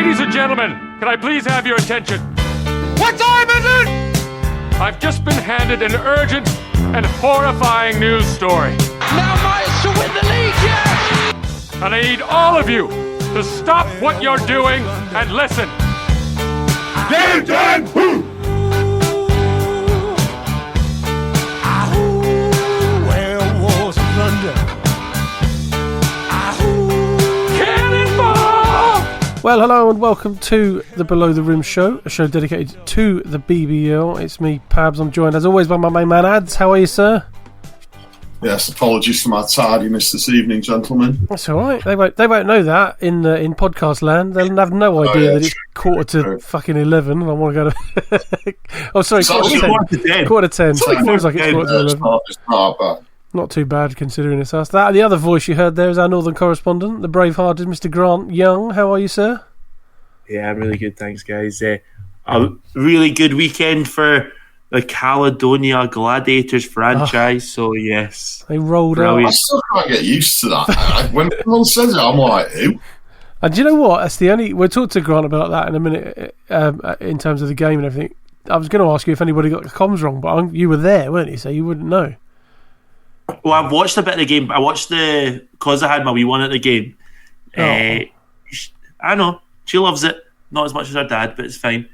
Ladies and gentlemen, can I please have your attention? What time is it? I've just been handed an urgent and horrifying news story. Now Myers to win the league, yes! And I need all of you to stop what you're doing and listen. Werewolves of London. Well, hello and welcome to the Below the Rim show, a show dedicated to the BBL. It's me, Pabz. I'm joined as always by my main man, Ads. How are you, sir? Yes, apologies for my tardiness this evening, gentlemen. That's all right. They won't know that in podcast land. They'll have no idea that it's quarter to fucking 11 and I want to go to... oh, sorry, quarter to 10. Quarter to 10. So it feels like it's quarter to 11. It's not bad. Not too bad considering it's us. That the other voice you heard there is our northern correspondent, the brave-hearted Mr. Grant Young. How are you, sir? Yeah, I'm really good, thanks, guys. A really good weekend for the Caledonia Gladiators franchise. So yes, they rolled brilliant. out. I still can't get used to that. When someone says it, I'm like, who? And do you know what? That's the only. We'll talk to Grant about that in a minute. In terms of the game and everything, I was going to ask you if anybody got the comms wrong, but you were there, weren't you? So you wouldn't know. Well, I've watched a bit of the game. I watched because I had my wee one at the game. Oh. I know she loves it, not as much as her dad, but it's fine.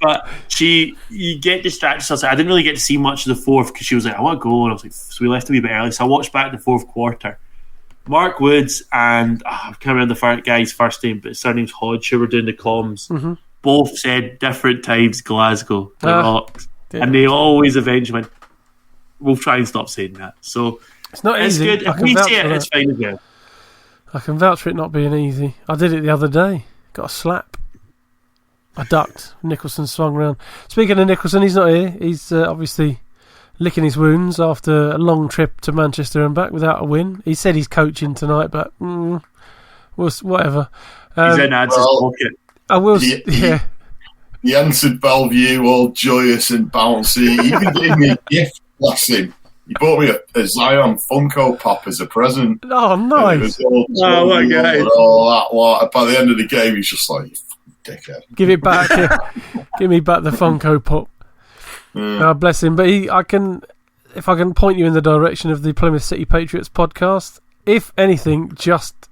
But you get distracted. So I didn't really get to see much of the fourth because she was like, "I want to go," and I was like, "So we left a wee bit early." So I watched back the fourth quarter. Mark Woods and I can't remember the guy's first name, but his surname's Hodge, who were doing the comms. Mm-hmm. Both said different times Glasgow, the Rocks, and they always eventually went, "We'll try and stop saying that." So it's not easy. Good. If we say it, it's fine as well. I can vouch for it not being easy. I did it the other day. Got a slap. I ducked. Nicholson swung round. Speaking of Nicholson, he's not here. He's obviously licking his wounds after a long trip to Manchester and back without a win. He said he's coaching tonight, but whatever. He's in Ads' pocket. I will. He entered Bellevue all joyous and bouncy. He even gave me a gift, bless him. He bought me a Zion Funko Pop as a present. Oh, nice. Oh, my God. All that. By the end of the game, he's just like, dickhead. Give it back. Give me back the Funko Pop. Bless him. But if I can point you in the direction of the Plymouth City Patriots podcast, if anything, just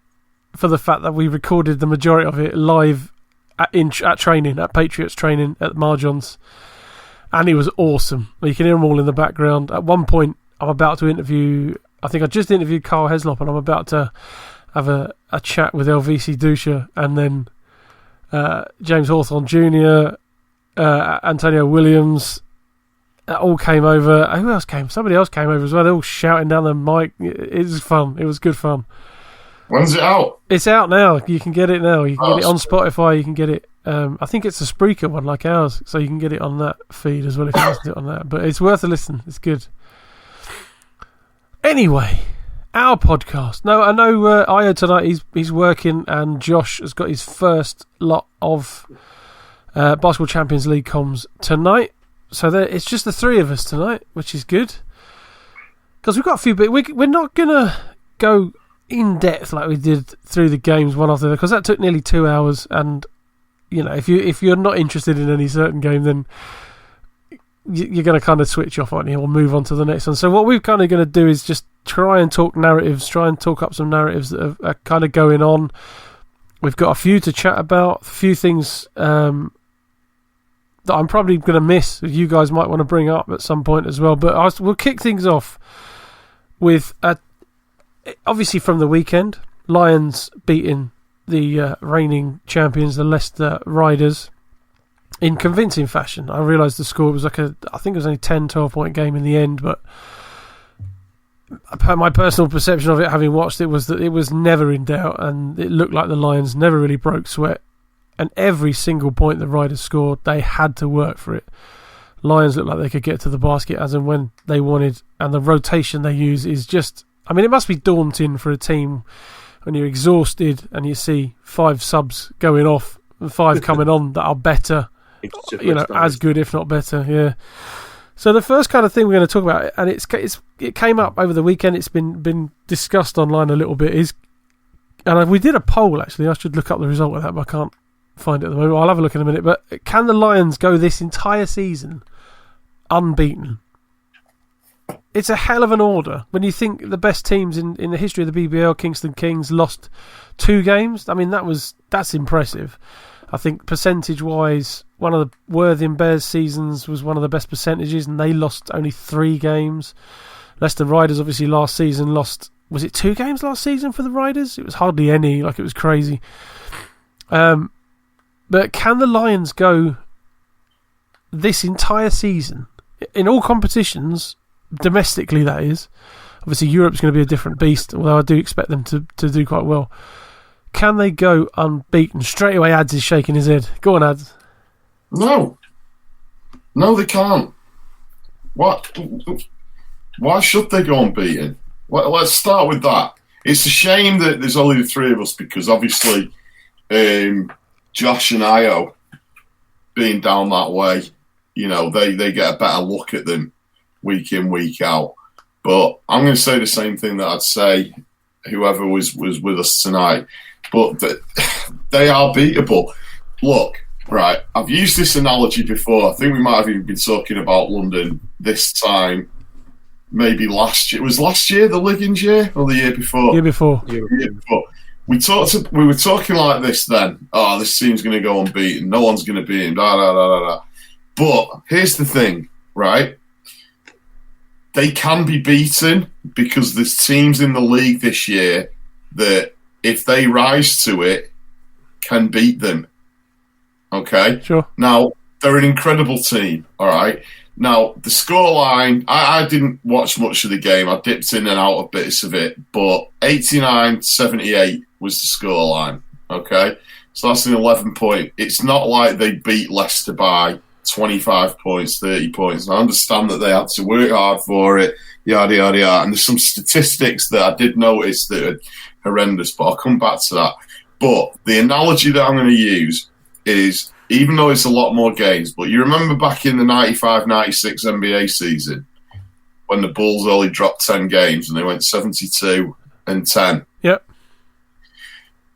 for the fact that we recorded the majority of it live at training, at Patriots training at Marjons, and it was awesome. You can hear them all in the background. At one point, I'm about to interview, I think I just interviewed Carl Heslop, and I'm about to have a chat with LVC Dusha, and then James Hawthorne Jr., Antonio Williams, all came over. Who else came? Somebody else came over as well. They're all shouting down the mic. It was fun. It was good fun. When's it out? It's out now. You can get it now. You can get it on Spotify. You can get it. I think it's a Spreaker one like ours, so you can get it on that feed as well if you listen to it on that. But it's worth a listen. It's good. Anyway, our podcast. No, I know Io tonight. He's working, and Josh has got his first lot of Basketball Champions League comms tonight. So it's just the three of us tonight, which is good because we've got a few bit. We're not gonna go in depth like we did through the games one after the other because that took nearly 2 hours. And you know, if you're not interested in any certain game, then you're going to kind of switch off, aren't you, or move on to the next one. So what we're kind of going to do is just try and talk narratives, try and talk up some narratives that are kind of going on. We've got a few to chat about, a few things that I'm probably going to miss that you guys might want to bring up at some point as well. But we'll kick things off with, obviously from the weekend, Lions beating the reigning champions, the Leicester Riders, in convincing fashion. I realised the score was I think it was only 10, 12 point game in the end, but my personal perception of it, having watched it, was that it was never in doubt, and it looked like the Lions never really broke sweat. And every single point the Riders scored, they had to work for it. Lions looked like they could get to the basket as and when they wanted, and the rotation they use is just... I mean, it must be daunting for a team when you're exhausted and you see 5 subs going off and 5 coming on that are better, as good, if not better, yeah. So the first kind of thing we're going to talk about, and it came up over the weekend, it's been discussed online a little bit, is and we did a poll, actually. I should look up the result of that, but I can't find it at the moment. I'll have a look in a minute. But can the Lions go this entire season unbeaten? It's a hell of an order. When you think the best teams in the history of the BBL, Kingston Kings, lost 2 games. I mean, that's impressive. I think percentage-wise, one of the Worthing Bears seasons was one of the best percentages, and they lost only 3 games. Leicester Riders, obviously, last season lost... Was it 2 games last season for the Riders? It was hardly any. Like, it was crazy. But can the Lions go this entire season, in all competitions... domestically, that is. Obviously, Europe's going to be a different beast, although I do expect them to do quite well. Can they go unbeaten? Straight away, Ads is shaking his head. Go on, Ads. No, they can't. What? Why should they go unbeaten? Let's start with that. It's a shame that there's only the 3 of us, because obviously Josh and Io being down that way, they get a better look at them week in, week out. But I'm going to say the same thing that I'd say whoever was with us tonight. But they are beatable. Look, right, I've used this analogy before. I think we might have even been talking about London this time, maybe last year. Was last year the Liggins year or the year before? Year before. We were talking like this then. Oh, this team's going to go unbeaten. No one's going to beat him. Da, da, da, da, da. But here's the thing, right? They can be beaten because there's teams in the league this year that, if they rise to it, can beat them. Okay? Sure. Now, they're an incredible team, all right? Now, the scoreline, I didn't watch much of the game. I dipped in and out of bits of it, but 89-78 was the scoreline, okay? So that's an 11-point. It's not like they beat Leicester by 25 points, 30 points. And I understand that they had to work hard for it, yada, yada, yada. And there's some statistics that I did notice that are horrendous, but I'll come back to that. But the analogy that I'm going to use is, even though it's a lot more games, but you remember back in the 95-96 NBA season when the Bulls only dropped 10 games and they went 72-10? Yep.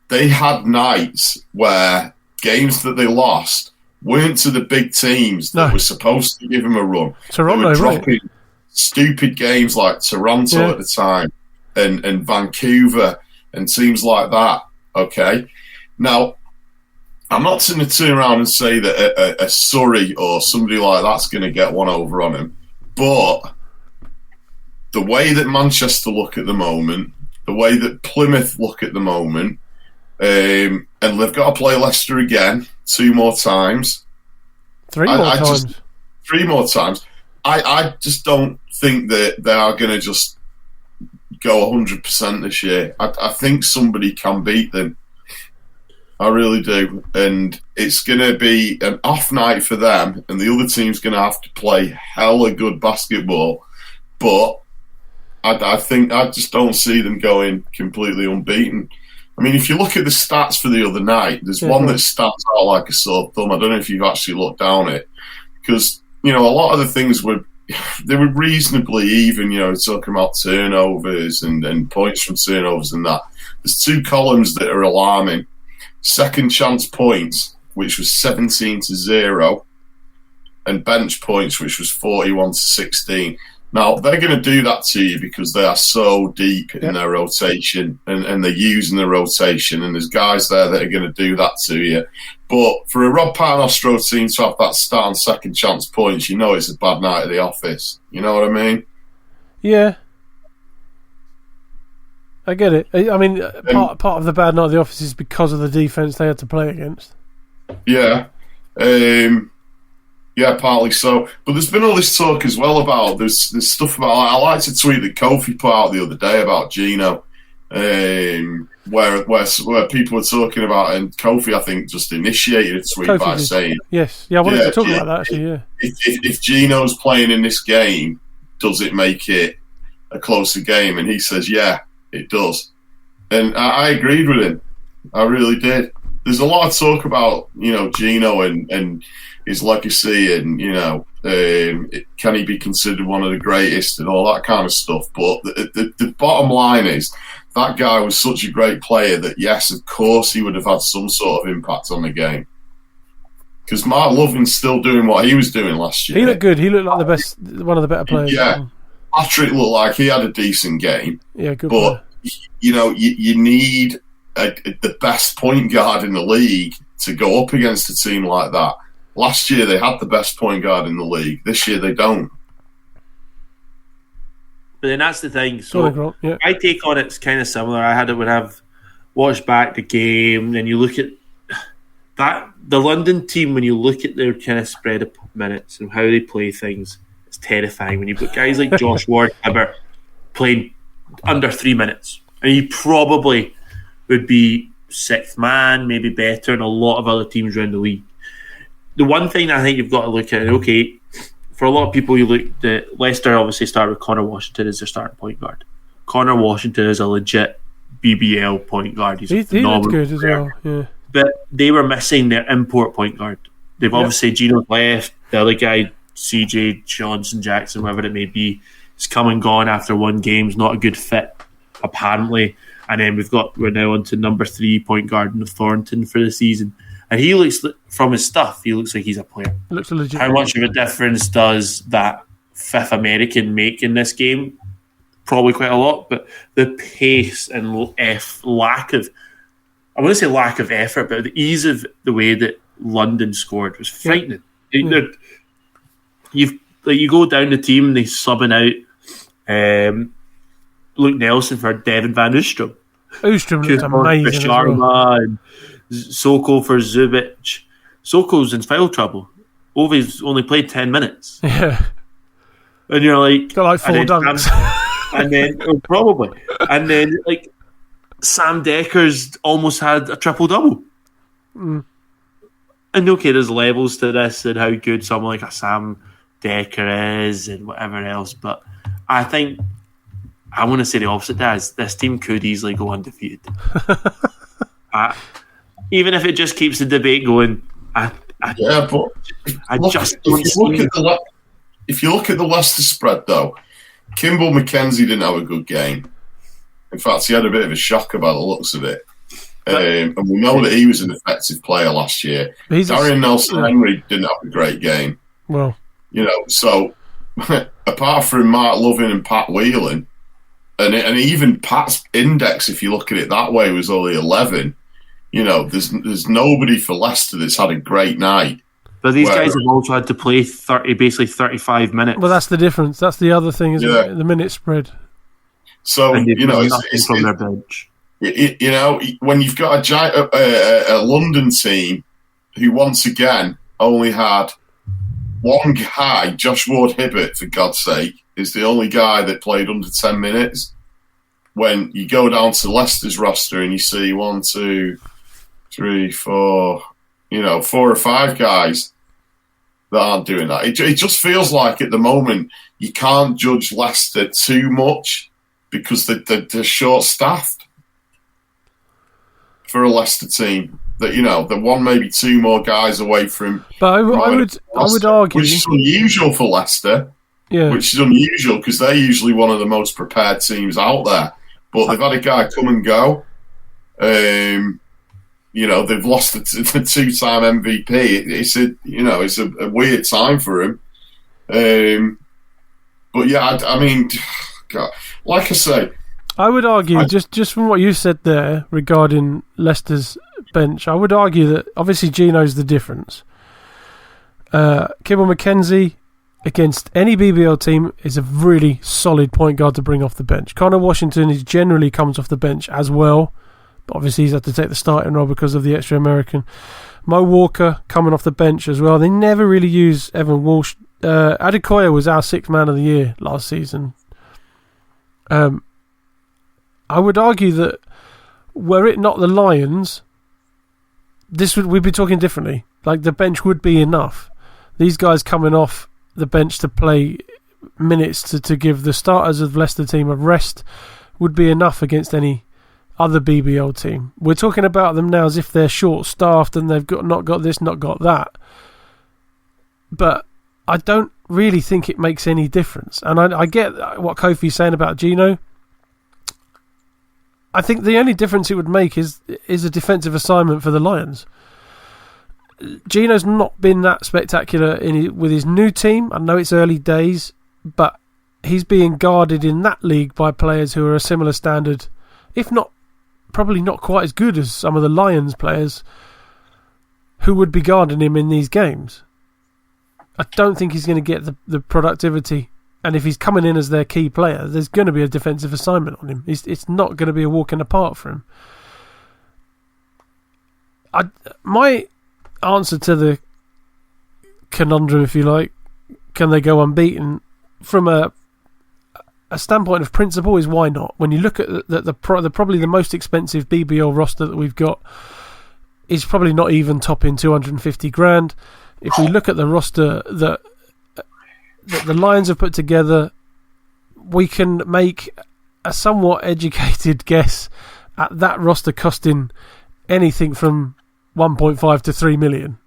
They had nights where games that they lost weren't to the big teams that were supposed to give them a run. Toronto, they were dropping stupid games like Toronto at the time and Vancouver and teams like that. Okay? Now, I'm not going to turn around and say that a Surrey or somebody like that's going to get one over on him. But the way that Manchester look at the moment, the way that Plymouth look at the moment, and they've got to play Leicester again 2 more times. 3 more times. 3 more times. I just don't think that they are going to just go 100% this year. I think somebody can beat them. I really do. And it's going to be an off night for them, and the other team's going to have to play hella good basketball. But I think I just don't see them going completely unbeaten. I mean, if you look at the stats for the other night, there's one that stands out like a sore thumb. I don't know if you've actually looked down it, because, a lot of the things were reasonably even, talking about turnovers and points from turnovers and that. There's 2 columns that are alarming. Second chance points, which was 17-0, and bench points, which was 41-16. Now, they're going to do that to you because they are so deep in their rotation and they're using the rotation, and there's guys there that are going to do that to you. But for a Rob Paternoster team to have that stat on second chance points, it's a bad night at the office. You know what I mean? Yeah. I get it. I mean, part of the bad night at the office is because of the defence they had to play against. Yeah. Yeah, partly so. But there's been all this talk as well about, there's stuff about, I like to tweet that Kofi put out the other day about Gino, where people were talking about, and Kofi, I think, just initiated a tweet by saying... Yes, I wanted to talk about that, actually, yeah. If Gino's playing in this game, does it make it a closer game? And he says, yeah, it does. And I agreed with him. I really did. There's a lot of talk about, Gino and his legacy and, can he be considered one of the greatest and all that kind of stuff. But the bottom line is that guy was such a great player that, yes, of course, he would have had some sort of impact on the game. Because Mark Lovin's still doing what he was doing last year. He looked good. He looked like one of the better players. Yeah. Patrick looked like he had a decent game. Yeah, good but, player. You need the best point guard in the league to go up against a team like that. Last year, they had the best point guard in the league. This year, they don't. But then that's the thing. So yeah. my take on it's kind of similar. I had it when I've watched back the game, and you look at that the London team, when you look at their kind of spread of minutes and how they play things, it's terrifying. When you've got guys like Josh Ward-Hibbert playing under 3 minutes, and he probably would be sixth man, maybe better than a lot of other teams around the league. The one thing I think you've got to look at, okay, for a lot of people, you look at Leicester obviously started with Connor Washington as their starting point guard. Connor Washington is a legit BBL point guard. He's he looked good as well, yeah. But they were missing their import point guard. They've obviously Gino left, the other guy, CJ Johnson Jackson, whatever it may be, has come and gone after one game. He's not a good fit, apparently. And then we're now on to number 3 point guard in Thornton for the season. And he looks, from his stuff, he looks like he's a player. Looks legit. How much of a difference does that fifth American make in this game? Probably quite a lot, but the pace and lack of, I wouldn't say lack of effort, but the ease of the way that London scored was frightening. Yeah. You go down the team, they subbing out Luke Nelson for Devin Van Oostrom. Oostrom looks amazing. For Sharma and Soko for Zubic. Soko's in foul trouble. Ovi's only played 10 minutes. Yeah. And you're like... Got like 4 dunks. And then, probably. And then, like, Sam Dekker's almost had a triple-double. Mm. And okay, there's levels to this and how good someone like a Sam Dekker is and whatever else, but I think I want to say the opposite. This team could easily go undefeated. Even if it just keeps the debate going, if you look at the Leicester spread, though, Kimball McKenzie didn't have a good game. In fact, he had a bit of a shocker by the looks of it. And we know that he was an effective player last year. Darian Nelson-Henry didn't have a great game. Well, so apart from Mark Lovin and Pat Whelan, and even Pat's index, if you look at it that way, was only 11. There's nobody for Leicester that's had a great night. But these guys have also had to play 35 minutes. Well, that's the difference. That's the other thing, isn't it? The minute spread. So, it's from their bench. When you've got a London team who once again only had one guy, Josh Ward-Hibbert, for God's sake, is the only guy that played under 10 minutes. When you go down to Leicester's roster and you see 1, 2, 3, 4, 4 or 5 guys that aren't doing that. It just feels like at the moment you can't judge Leicester too much because they're short-staffed for a Leicester team. That they're one, maybe 2 more guys away from. But I would argue, which is unusual for Leicester. Yeah, which is unusual because they're usually one of the most prepared teams out there. But they've had a guy come and go. They've lost the 2-time MVP. It's a weird time for him. But yeah, I mean, God, like I say, I would argue just from what you said there regarding Leicester's bench, I would argue that obviously Gino's the difference. Kimball McKenzie against any BBL team is a really solid point guard to bring off the bench. Connor Washington generally comes off the bench as well. But obviously he's had to take the starting role because of the extra American. Mo Walker coming off the bench as well. They never really use Evan Walsh. Adekoya was our 6th man of the year last season. I would argue that were it not the Lions, we'd be talking differently. Like the bench would be enough. These guys coming off the bench to play minutes to give the starters of the Leicester team a rest would be enough against any other BBL team. We're talking about them now as if they're short-staffed and they've not got this, not got that. But I don't really think it makes any difference. And I get what Kofi's saying about Gino. I think the only difference it would make is a defensive assignment for the Lions. Gino's not been that spectacular with his new team. I know it's early days, but he's being guarded in that league by players who are a similar standard, if not, probably not quite as good as some of the Lions players who would be guarding him in these games. I don't think he's going to get the productivity. And if he's coming in as their key player, there's going to be a defensive assignment on him. It's not going to be a walk in the park for him. My answer to the conundrum, if you like, can they go unbeaten, from a standpoint of principle, is why not? When you look at the probably the most expensive BBL roster that we've got is probably not even topping 250 grand. If we look at the roster that the Lions have put together, we can make a somewhat educated guess at that roster costing anything from 1.5 to 3 million.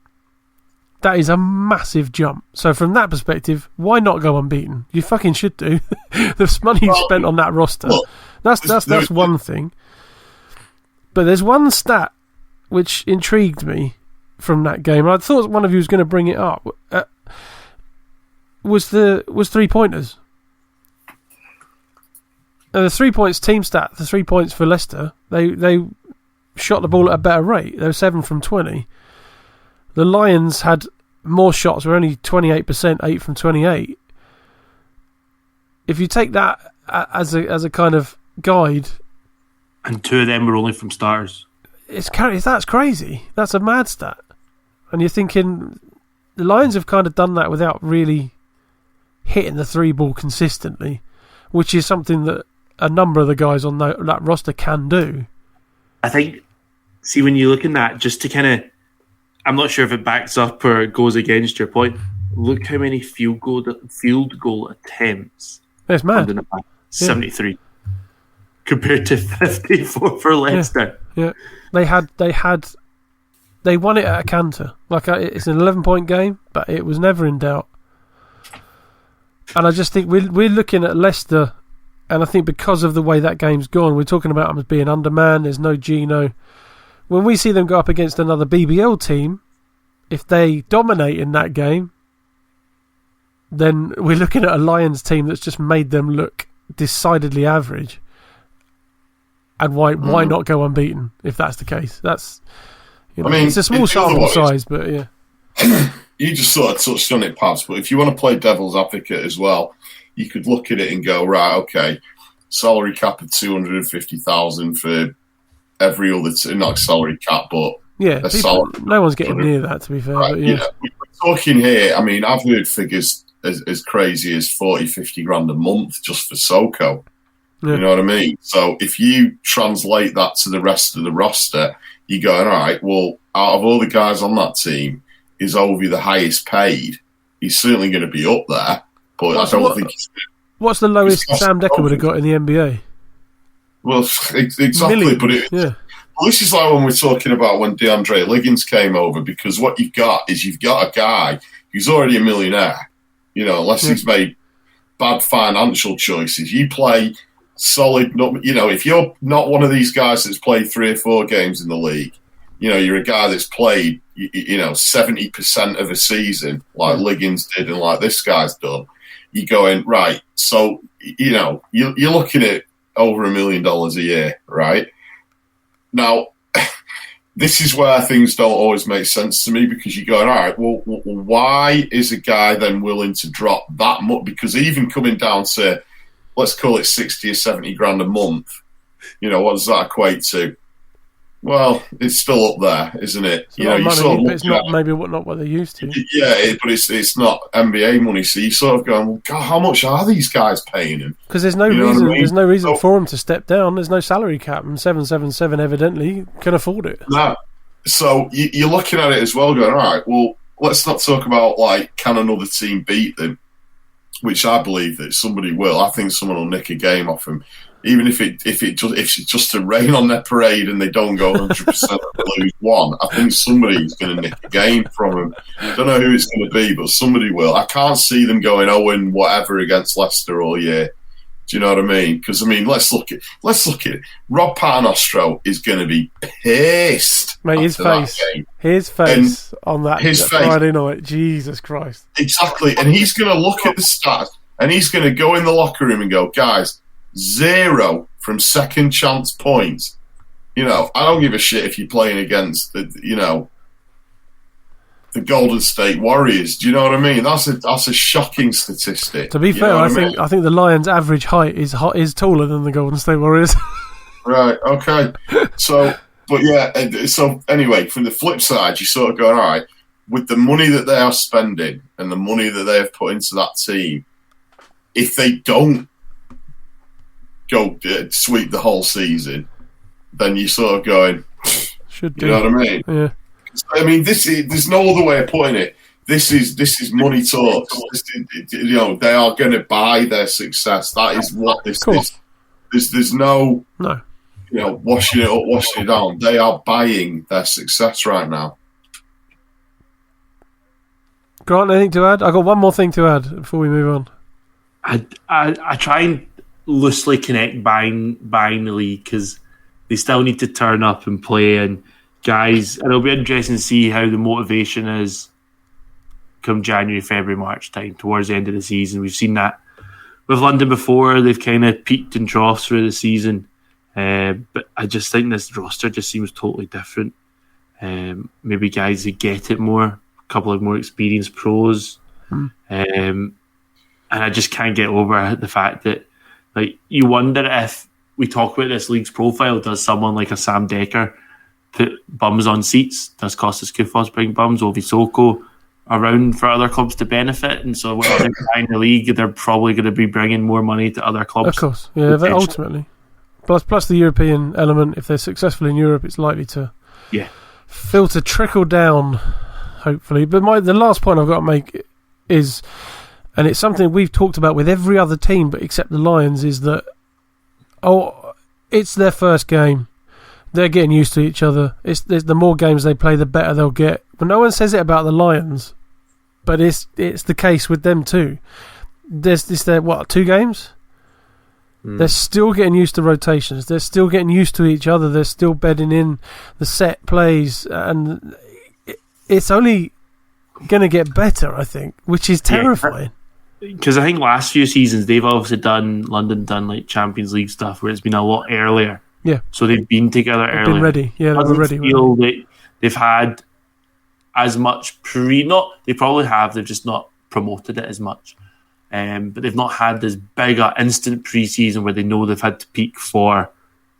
That is a massive jump. So from that perspective, why not go unbeaten? You fucking should do. The money you spent on that roster. That's one thing. But there's one stat which intrigued me from that game. I thought one of you was going to bring it up. Was 3-pointers. The 3 points team stat, the 3 points for Leicester, they shot the ball at a better rate. They were 7 from 20. The Lions had more shots, were only 28%, 8 from 28. If you take that as a kind of guide, and 2 of them were only from starters. That's crazy. That's a mad stat. And you're thinking the Lions have kind of done that without really hitting the 3 ball consistently, which is something that a number of the guys on that roster can do. I think, see, when you look in that, just to kind of, I'm not sure if it backs up or goes against your point. Look how many field goal attempts. It's mad. 73 compared to 54 for Leicester. Yeah. They won it at a canter. It's an 11-point game, but it was never in doubt. And I just think we're looking at Leicester, and I think because of the way that game's gone, we're talking about them as being undermanned. There's no Gino. When we see them go up against another BBL team, if they dominate in that game, then we're looking at a Lions team that's just made them look decidedly average. And why not go unbeaten if that's the case? That's, it's a small sample size, but yeah. You just sort of touched on it, Pabz, but if you want to play devil's advocate as well, you could look at it and go, right, okay, salary cap of 250,000 for every other not salary cap, but no one's getting near that, to be fair. Right, but yeah. We're talking here, I mean, I've heard figures as crazy as 40, 50 grand a month just for Soko. Yeah. You know what I mean? So if you translate that to the rest of the roster, you're going, all right, well, out of all the guys on that team, is Ovi the highest paid? He's certainly going to be up there, but I don't think he's... What's the lowest Sam Dekker would have got in the NBA? Well, exactly, Million. But yeah. Well, this is like when we're talking about when DeAndre Liggins came over, because what you've got a guy who's already a millionaire, unless he's made bad financial choices. You play solid, if you're not one of these guys that's played 3 or 4 games in the league, you're a guy that's played, 70% of a season, like Liggins did and like this guy's done. You're going, right, so, you're looking at over $1 million a year, right? Now, this is where things don't always make sense to me, because you're going, all right, well, why is a guy then willing to drop that much? Because even coming down to, let's call it 60 or 70 grand a month, what does that equate to? Well, it's still up there, isn't it? It's not not what they used to. Yeah, but it's not NBA money, so you sort of going, well, God, how much are these guys paying him? Because there's no reason. There's no reason for him to step down. There's no salary cap, and 777 evidently can afford it. No. So you're looking at it as well, going, all right, well, let's not talk about can another team beat them, which I believe that somebody will. I think someone will nick a game off them. Even if it's just to rain on their parade and they don't go 100% and lose one, I think somebody's going to nick a game from them. I don't know who it's going to be, but somebody will. I can't see them going 0 whatever against Leicester all year. Do you know what I mean? Because let's look at it. Rob Paternostro is going to be pissed. Mate, his face on that Friday night. Jesus Christ! Exactly, and he's going to look at the stats and he's going to go in the locker room and go, guys, 0 from second chance points. I don't give a shit if you're playing against the Golden State Warriors. Do you know what I mean? That's a shocking statistic. To be fair, I think the Lions' average height is taller than the Golden State Warriors. Right. Okay. So anyway, from the flip side, you sort of go, all right, with the money that they are spending and the money that they have put into that team, if they don't go sweep the whole season, then you're sort of going, should do. You know what I mean? Yeah. I mean, there's no other way of putting it. This is money talks. They are going to buy their success. That is what this is. There's no, washing it up, washing it down. They are buying their success right now. Grant, anything to add? I got one more thing to add before we move on. I try and loosely connect buying the league because they still need to turn up and play, and guys, and it'll be interesting to see how the motivation is come January, February, March time towards the end of the season. We've seen that with London before. They've kind of peaked and troughs through the season, but I just think this roster just seems totally different. Maybe guys who get it more, a couple of more experienced pros, and I just can't get over the fact that you wonder if we talk about this league's profile, does someone like a Sam Dekker put bums on seats? Does Kostas Koufos bring bums? Ovisoko around for other clubs to benefit? And so when they're buying the league, they're probably going to be bringing more money to other clubs. Of course, yeah, ultimately. Plus the European element, if they're successful in Europe, it's likely to trickle down, hopefully. But the last point I've got to make is, and it's something we've talked about with every other team but except the Lions, is that it's their first game. They're getting used to each other. The more games they play, the better they'll get. But no one says it about the Lions, but it's the case with them too. There's 2 games? They're still getting used to rotations. They're still getting used to each other. They're still bedding in the set plays, and it's only going to get better, I think, which is terrifying. Because I think last few seasons they've obviously London done like Champions League stuff where it's been a lot earlier. Yeah. So they've been together earlier. Been ready. Yeah, they were ready. Feel that they've had as much they probably have, they've just not promoted it as much. But they've not had this bigger instant pre-season where they know they've had to peak for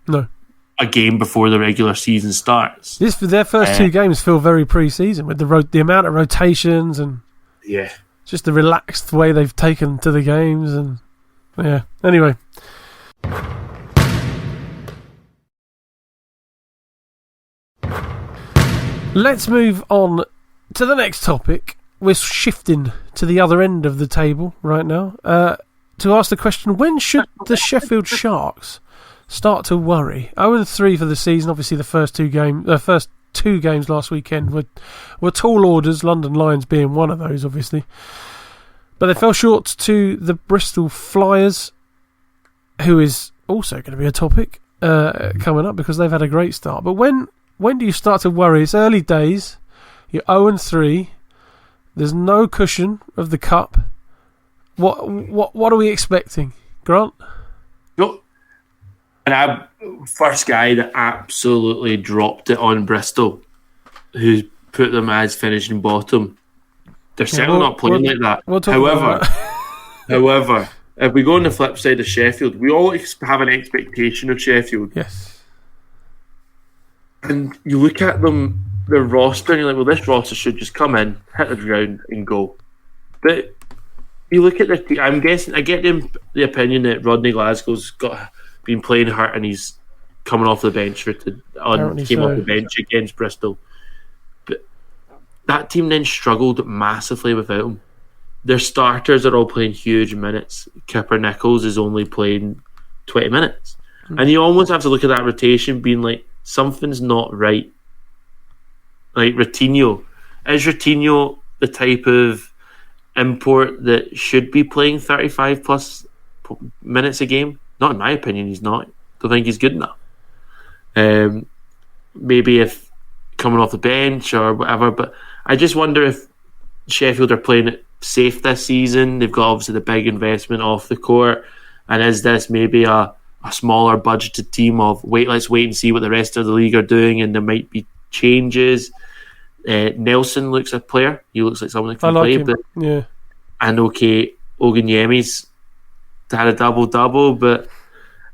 a game before the regular season starts. Their first 2 games feel very pre-season with the amount of rotations and just the relaxed way they've taken to the games, and anyway. Let's move on to the next topic. We're shifting to the other end of the table right now to ask the question, when should the Sheffield Sharks start to worry? 0-3 for the season. Obviously the first two games last weekend were tall orders, London Lions being one of those, obviously. But they fell short to the Bristol Flyers, who is also going to be a topic coming up because they've had a great start. But when do you start to worry? It's early days. You're 0-3. There's no cushion of the cup. What are we expecting, Grant? And first guy that absolutely dropped it on Bristol, who put them as finishing bottom. They're certainly not playing like that. However, if we go on the flip side of Sheffield, we all have an expectation of Sheffield. Yes. And you look at them, their roster, and you're like, well, this roster should just come in, hit the ground, and go. But you look at their team, I get the opinion that Rodney Glasgow's been playing hurt and he's coming off the bench off the bench against Bristol. But that team then struggled massively without him. Their starters are all playing huge minutes. Kipper Nichols is only playing 20 minutes. And you almost have to look at that rotation being like, something's not right. Like Ratinho. Is Ratinho the type of import that should be playing 35 plus minutes a game. Not in my opinion, he's not. Don't think he's good enough. Maybe if coming off the bench or whatever, but I just wonder if Sheffield are playing it safe this season. They've got obviously the big investment off the court, and is this maybe a smaller budgeted team of let's wait and see what the rest of the league are doing, and there might be changes. Nelson looks a player. He looks like someone that can play. Him. But yeah. And okay, Oganyemi's had a double-double, but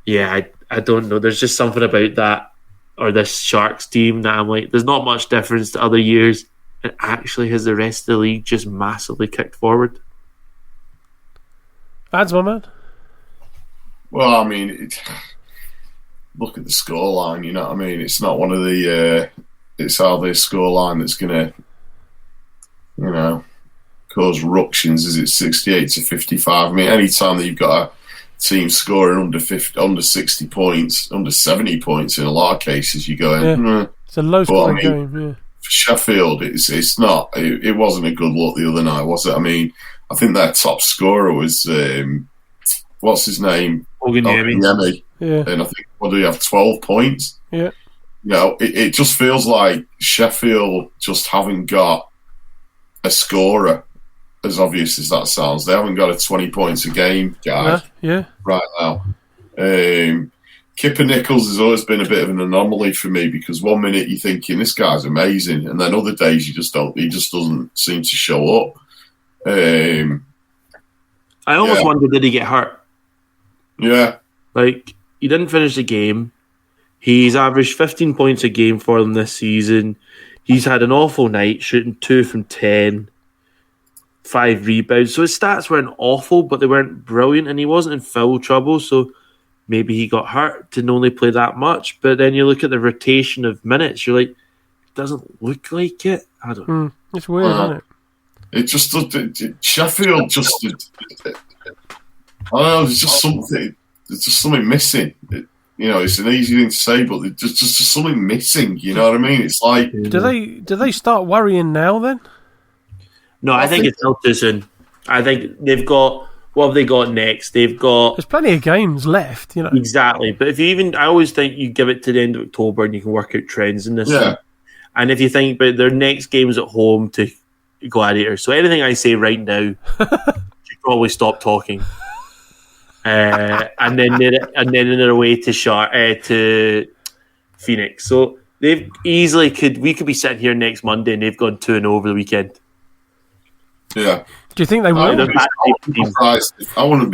yeah, I don't know. There's just something about that or this Sharks team that I'm like, there's not much difference to other years. And actually, has the rest of the league just massively kicked forward? Ads, my man. Well, I mean, look at the scoreline. You know what I mean? It's not one of the. It's hardly a scoreline that's going to, cause ructions. Is it 68-55? I mean, any time that you've got a team scoring under 60 points, under 70 points in a lot of cases, you go, it's a low-scoring game. Yeah. For Sheffield, it's not. It wasn't a good look the other night, was it? I mean, I think their top scorer was what's his name? Oganyemi. Yeah. And I think what do we have? 12 points. Yeah. It just feels like Sheffield just haven't got a scorer. As obvious as that sounds, they haven't got a 20 points a game guy. Yeah. Right now. Kipper Nichols has always been a bit of an anomaly for me because one minute you're thinking this guy's amazing, and then other days you just don't. He just doesn't seem to show up. I almost wonder, did he get hurt? Yeah, like he didn't finish the game. He's averaged 15 points a game for them this season. He's had an awful night, shooting 2 from 10, 5 rebounds. So his stats weren't awful, but they weren't brilliant, and he wasn't in foul trouble. So maybe he got hurt, didn't only play that much. But then you look at the rotation of minutes, you're like, it doesn't look like it. I don't know. It's weird, isn't it? It just Sheffield just. I don't know. There's just something. There's just something missing. It's an easy thing to say, but there's just something missing. You know what I mean? It's like, do they start worrying now? Then? No, I think it's still too soon. I think they've got. What have they got next? They've got. There's plenty of games left, Exactly, but if you I always think you give it to the end of October and you can work out trends in this. Yeah. And if you think about their next games at home to Gladiators, so anything I say right now, you should probably stop talking. And then they're away to Phoenix. So they've easily we could be sitting here next Monday and they've gone 2-0 over the weekend. Yeah. Do you think they will? I wouldn't be surprised. I wouldn't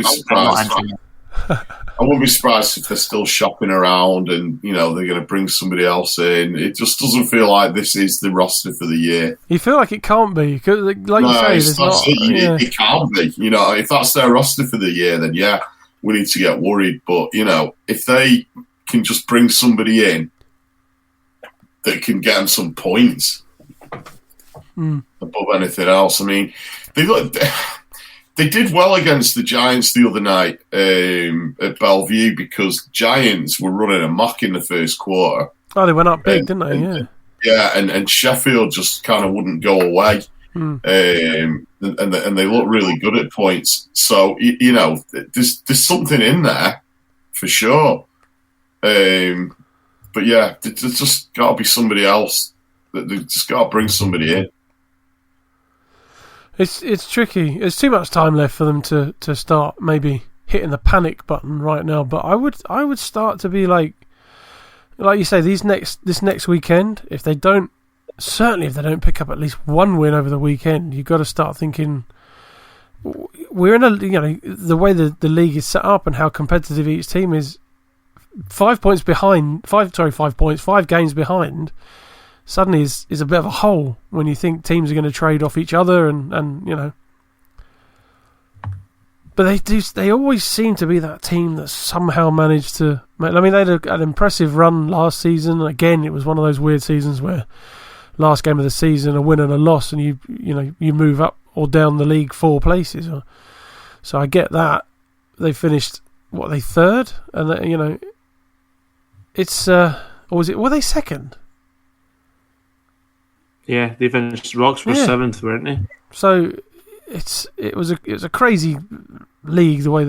be surprised if they're still shopping around and they're going to bring somebody else in. It just doesn't feel like this is the roster for the year. You feel like it can't be, because like you say, there's not. It can't be. If that's their roster for the year, then yeah, we need to get worried. But if they can just bring somebody in that can get them some points above anything else, I mean, they did well against the Giants the other night at Bellevue because Giants were running amok in the first quarter. Oh, they went up big, didn't they? Yeah. Yeah, and Sheffield just kind of wouldn't go away. And they look really good at points. So, there's something in there for sure. But yeah, there's just got to be somebody else. They've just got to bring somebody in. It's tricky. There's too much time left for them to start maybe hitting the panic button right now. But I would start to be like you say, this next weekend, if they don't pick up at least one win over the weekend, you've got to start thinking we're in the way the league is set up and how competitive each team is. 5 games behind. Suddenly is a bit of a hole when you think teams are going to trade off each other and. But they always seem to be that team that somehow managed to make. I mean, they had an impressive run last season. Again, it was one of those weird seasons where last game of the season, a win and a loss, and you move up or down the league 4 places. So I get that. They finished they third, and it's or were they second? Yeah, they finished. Rocks were 7th, weren't they? So it was a crazy league, the way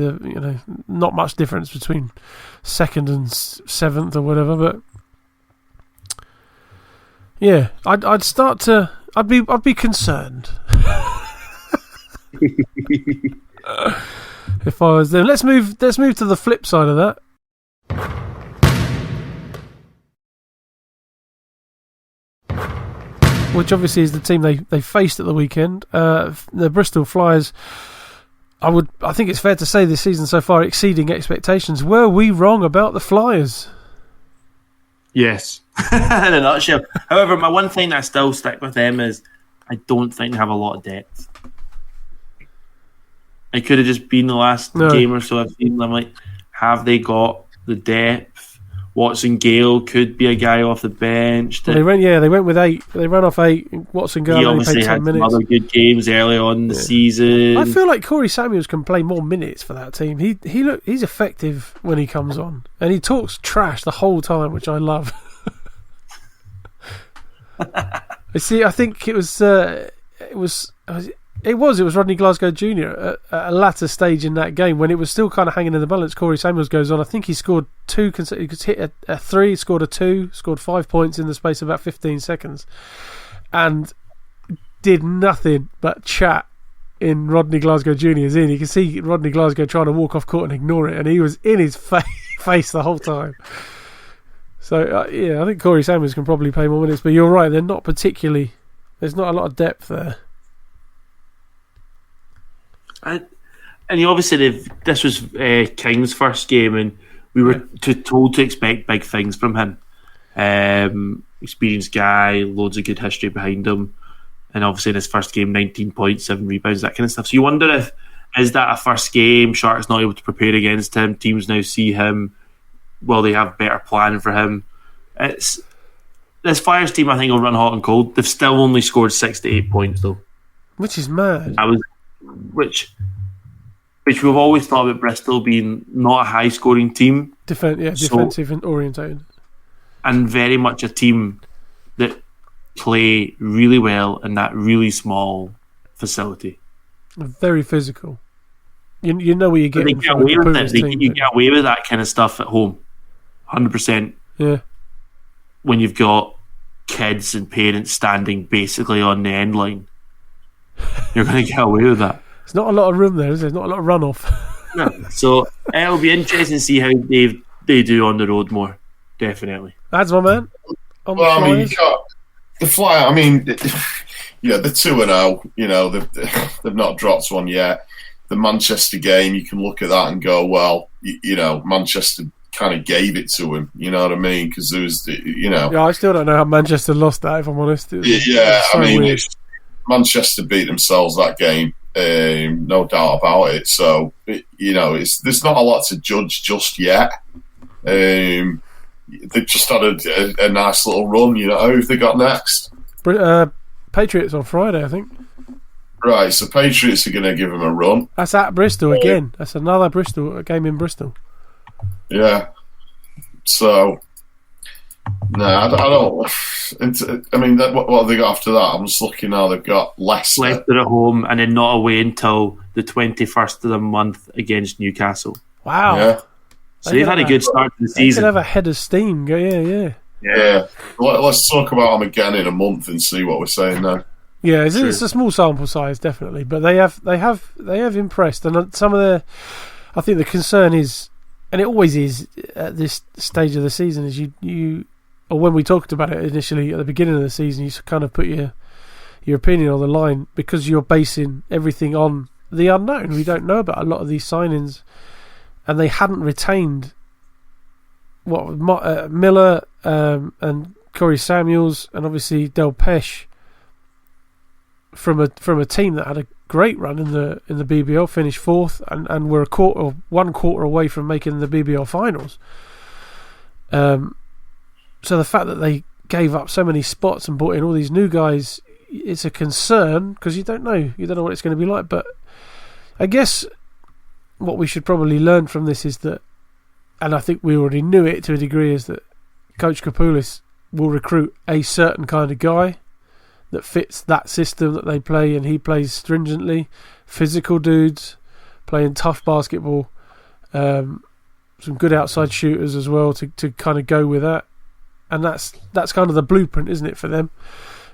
not much difference between second and seventh or whatever, but yeah, I'd be concerned if I was them. Let's move to the flip side of that. Which obviously is the team they faced at the weekend. The Bristol Flyers, I think it's fair to say this season so far exceeding expectations. Were we wrong about the Flyers? Yes, in a nutshell. However, my one thing that I still stick with them is I don't think they have a lot of depth. It could have just been the last game or so I've seen them. Like, have they got the depth? Watson Gale could be a guy off the bench. Well, they went with 8. They ran off 8. Watson Gale only played 10 minutes. Some other good games early on in the season. I feel like Corey Samuels can play more minutes for that team. He's effective when he comes on, and he talks trash the whole time, which I love. I think it was Rodney Glasgow Jr. at a latter stage in that game when it was still kind of hanging in the balance. Corey Samuels goes on. I think he scored 2. He hit a 3, scored a 2, scored 5 points in the space of about 15 seconds, and did nothing but chat in Rodney Glasgow Jr.'s in. You can see Rodney Glasgow trying to walk off court and ignore it, and he was in his face the whole time. So I think Corey Samuels can probably play more minutes, but you're right, they're not particularly. There's not a lot of depth there. And obviously this was King's first game, and we were told to expect big things from him. Experienced guy, loads of good history behind him, and obviously in his first game, 19 points, 7 rebounds, that kind of stuff. So you wonder is that a first game? Sharks not able to prepare against him. Teams now see him. Will they have better planning for him? This Flyers team, I think, will run hot and cold. They've still only scored 6 to 8 points though, which is mad. Which we've always thought about Bristol being not a high scoring team. Defensive and orientated. And very much a team that play really well in that really small facility. Very physical. You know what you're getting. They get away with it. You get away with that kind of stuff at home. 100%. Yeah. When you've got kids and parents standing basically on the end line. You're going to get away with that. There's not a lot of room there, is there? There's not a lot of runoff. No. So it'll be interesting to see how they do on the road more. Definitely. That's my man. Well, I mean, the Flyer. I mean, they're 2-0. You know, they've not dropped one yet. The Manchester game, you can look at that and go, well, Manchester kind of gave it to him. You know what I mean? Because there was, Yeah, I still don't know how Manchester lost that. If I'm honest. I mean, Manchester beat themselves that game. No doubt about it. So there's not a lot to judge just yet. They've just had a nice little run. Who have they got next? Patriots on Friday, I think. Right, so Patriots are going to give them a run. That's at Bristol again. That's another game in Bristol. Yeah. So, no, I don't. I mean, what have they got after that? I'm just looking now. They've got Leicester at home, and then not away until the 21st of the month against Newcastle. Wow. Yeah. So they've had a good start to the season. They could have a head of steam. Yeah. Let's talk about them again in a month and see what we're saying now. Yeah, it's a small sample size, definitely, but they have impressed, and some of I think the concern is, and it always is at this stage of the season, is you or when we talked about it initially at the beginning of the season, you kind of put your opinion on the line because you're basing everything on the unknown. We don't know about a lot of these signings, and they hadn't retained Miller and Corey Samuels and obviously Del Pesh from a team that had a great run in the BBL, finished 4th and were one quarter away from making the BBL finals. So the fact that they gave up so many spots and brought in all these new guys, it's a concern because you don't know what it's going to be like. But I guess what we should probably learn from this is that, and I think we already knew it to a degree, is that Coach Kapoulis will recruit a certain kind of guy. that fits that system that they play, and he plays stringently. Physical dudes playing tough basketball. Some good outside shooters as well to kind of go with that, and that's kind of the blueprint, isn't it, for them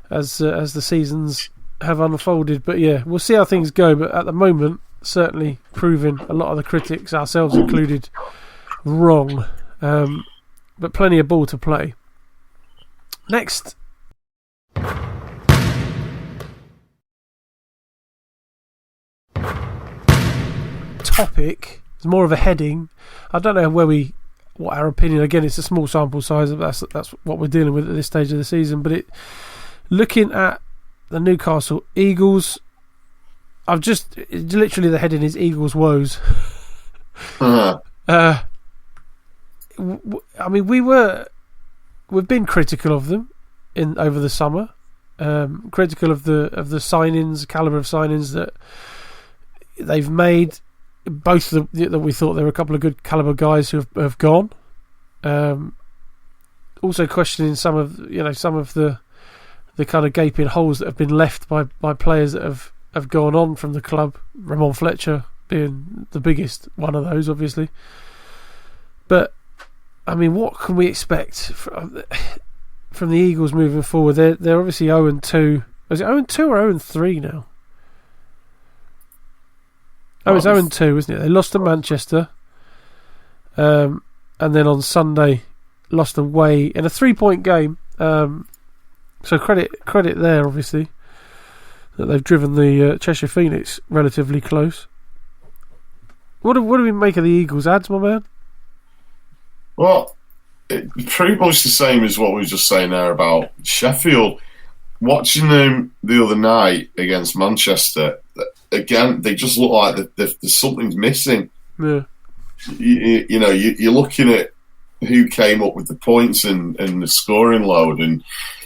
as the seasons have unfolded. But yeah, we'll see how things go. But at the moment, certainly proving a lot of the critics, ourselves included, wrong. But plenty of ball to play. Next topic is more of a heading. I don't know what our opinion. Again, it's a small sample size. That's what we're dealing with at this stage of the season. But looking at the Newcastle Eagles, literally the heading is Eagles woes. I mean, we've been critical of them over the summer, critical of the signings, calibre of signings that they've made. Both that we thought there were a couple of good calibre guys who have gone. Also questioning some of the kind of gaping holes that have been left by players that have gone on from the club. Rahmon Fletcher being the biggest one of those, obviously. But I mean, what can we expect from the Eagles moving forward? They're obviously 0-2. Is it 0-2 or 0-3 now? Oh, it's 0-2, isn't it? They lost to Manchester, and then on Sunday lost away in a 3-point game. So credit there, obviously, that they've driven the Cheshire Phoenix relatively close. What do we make of the Eagles' ads, my man? Well, it's pretty much the same as what we were just saying there about Sheffield. Watching them the other night against Manchester, again, they just look like there's something's missing. Yeah. You're looking at who came up with the points and the scoring load, and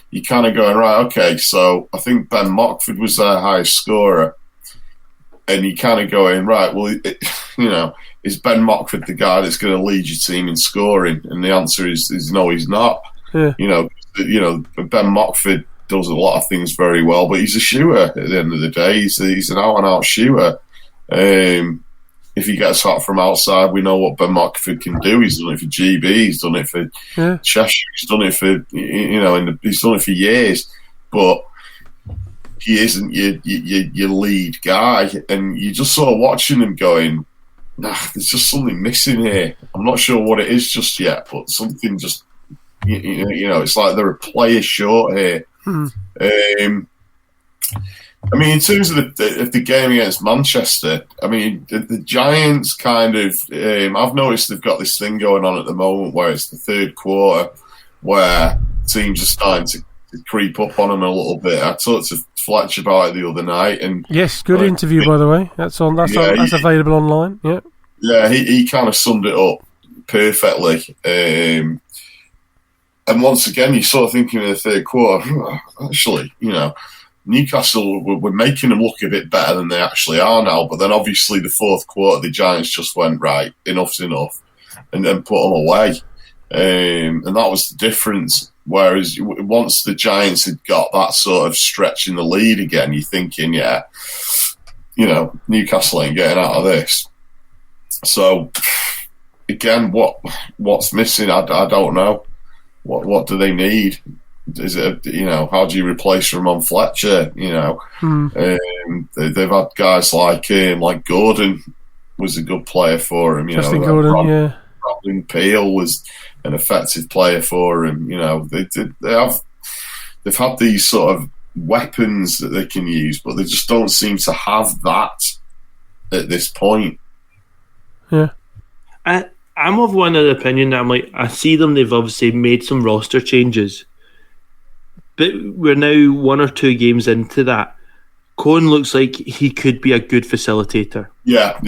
you're kind of going, right, okay, so I think Ben Mockford was their highest scorer. And you're kind of going, right, well, is Ben Mockford the guy that's going to lead your team in scoring? And the answer is no, he's not. Yeah. Ben Mockford does a lot of things very well, but he's a shooter at the end of the day. He's an out-and-out shooter. If he gets hot from outside, we know what Ben Mockford can do. He's done it for GB. He's done it for Cheshire. He's done it for he's done it for years. But he isn't your lead guy, and you're just sort of watching him going, there's just something missing here. I'm not sure what it is just yet, but something just it's like they're a player short here. I mean, in terms of the game against Manchester, I mean, the Giants kind of... I've noticed they've got this thing going on at the moment where it's the third quarter where teams are starting to creep up on them a little bit. I talked to Fletch about it the other night. And yes, good interview, by the way. That's available online. Yeah, yeah, he kind of summed it up perfectly. And once again, you're sort of thinking in the third quarter, actually, Newcastle were making them look a bit better than they actually are now. But then obviously the fourth quarter, the Giants just went, right, enough's enough, and then put them away. And that was the difference. Whereas once the Giants had got that sort of stretch in the lead again, you're thinking, Newcastle ain't getting out of this. So, again, what's missing? I don't know. What do they need? Is it how do you replace Rahmon Fletcher? They've had guys like Gordon was a good player for him. Justin Gordon, Robin Peel was an effective player for him. They've had these sort of weapons that they can use, but they just don't seem to have that at this point. Yeah. I'm of one of the opinion that I see them, they've obviously made some roster changes, but we're now 1 or 2 games into that. Cohen looks like he could be a good facilitator. Yeah.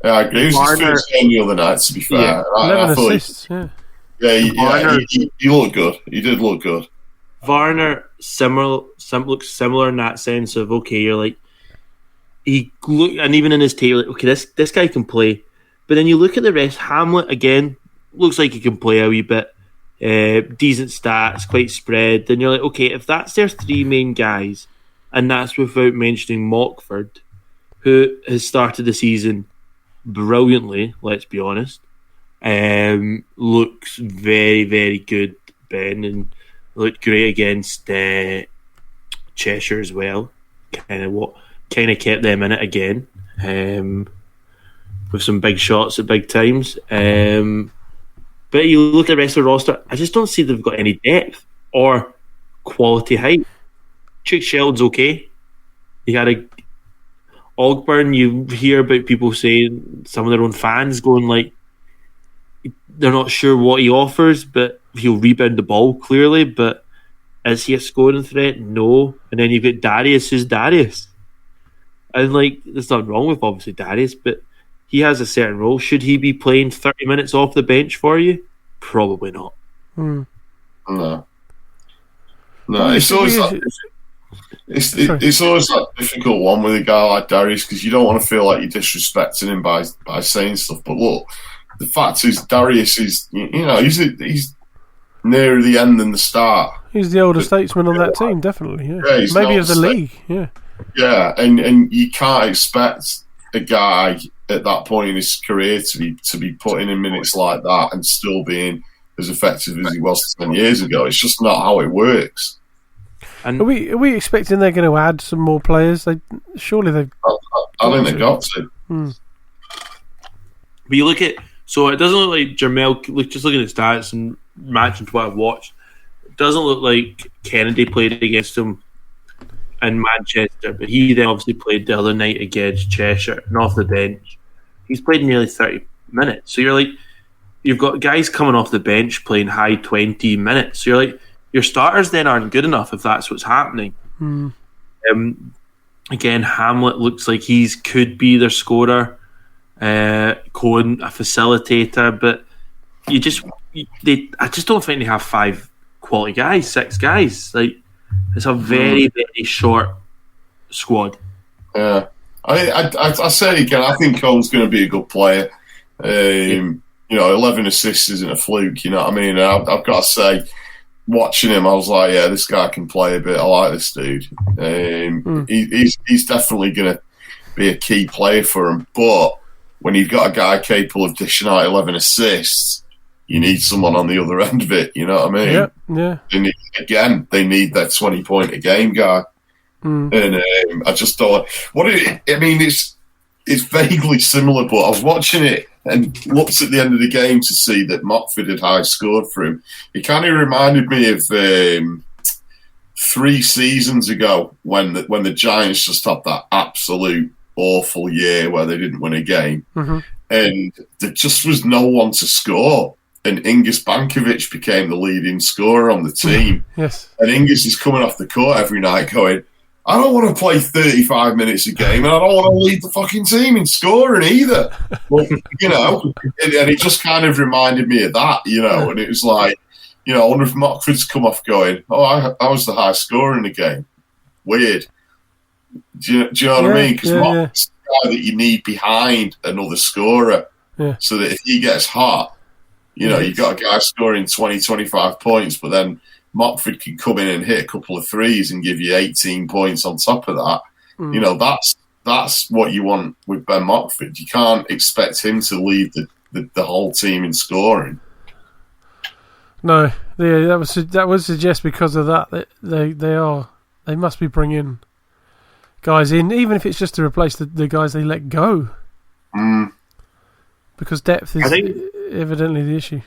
I agree. It was his first game the other night, to be fair. Yeah. 11 assists, he looked good. He did look good. Varner looks similar in that sense of, okay, you're like, he look, and even in his tape, like, okay, this guy can play. But then you look at the rest. Hamlet again looks like he can play a wee bit. decent stats, quite spread. Then you're like, okay, if that's their three main guys, and that's without mentioning Mockford, who has started the season brilliantly, let's be honest. Looks very, very good, Ben, and looked great against Cheshire as well. Kind of kept them in it again, with some big shots at big times. But you look at the rest of the roster, I just don't see they've got any depth or quality height. Chick Sheldon's okay. You had a Ogburn. You hear about people saying, some of their own fans going like, they're not sure what he offers, but he'll rebound the ball clearly. But is he a scoring threat? No. And then you've got Darius, who's Darius. And like, there's nothing wrong with obviously Darius, but he has a certain role. Should he be playing 30 minutes off the bench for you? Probably not. No, it's always that difficult one with a guy like Darius, because you don't want to feel like you're disrespecting him by saying stuff. But look, the fact is, Darius is, he's nearer the end than the start. He's the older statesman on that team, definitely. Yeah, maybe of the league. Yeah, and you can't expect a guy at that point in his career to be putting in minutes like that and still being as effective as he was 10 years ago. It's just not how it works. And Are we expecting they're going to add some more players? Surely they've. I think they've got to. But you look at, so it doesn't look like Jermel. Just looking at stats and matching to what I've watched, it doesn't look like Kennedy played against him in Manchester, but he then obviously played the other night against Cheshire and off the bench. He's played nearly 30 minutes. So you're like, you've got guys coming off the bench playing high 20 minutes. So you're like, your starters then aren't good enough if that's what's happening. Again, Hamlet looks like could be their scorer. Cohen, a facilitator, but I just don't think they have 5 quality guys, 6 guys. Like, it's a very, very short squad. Yeah, I say again, I think Cole's going to be a good player. 11 assists isn't a fluke. You know what I mean? And I've got to say, watching him, I was like, yeah, this guy can play a bit. I like this dude. He's definitely going to be a key player for him. But when you've got a guy capable of dishing out 11 assists, you need someone on the other end of it. You know what I mean? Yeah. They need that 20-point a game guy. And I just thought, it's vaguely similar, but I was watching it and looked at the end of the game to see that Mockford had high scored for him. It kind of reminded me of 3 seasons ago when the Giants just had that absolute awful year where they didn't win a game. And there just was no one to score. And Ingus Bankovic became the leading scorer on the team. Yes. And Ingus is coming off the court every night going, I don't want to play 35 minutes a game and I don't want to lead the fucking team in scoring either. But, and it just kind of reminded me of that, and it was like, I wonder if Mockford's come off going, I was the high scorer in the game. Weird. Do you know what I mean? Because Mockford's the guy that you need behind another scorer so that if he gets hot, you've got a guy scoring 20, 25 points, but then Mockford can come in and hit a couple of threes and give you 18 points on top of that. That's what you want with Ben Mockford. You can't expect him to lead the whole team in scoring. No, that would suggest because of that they must be bringing guys in, even if it's just to replace the guys they let go. Because depth is evidently the issue.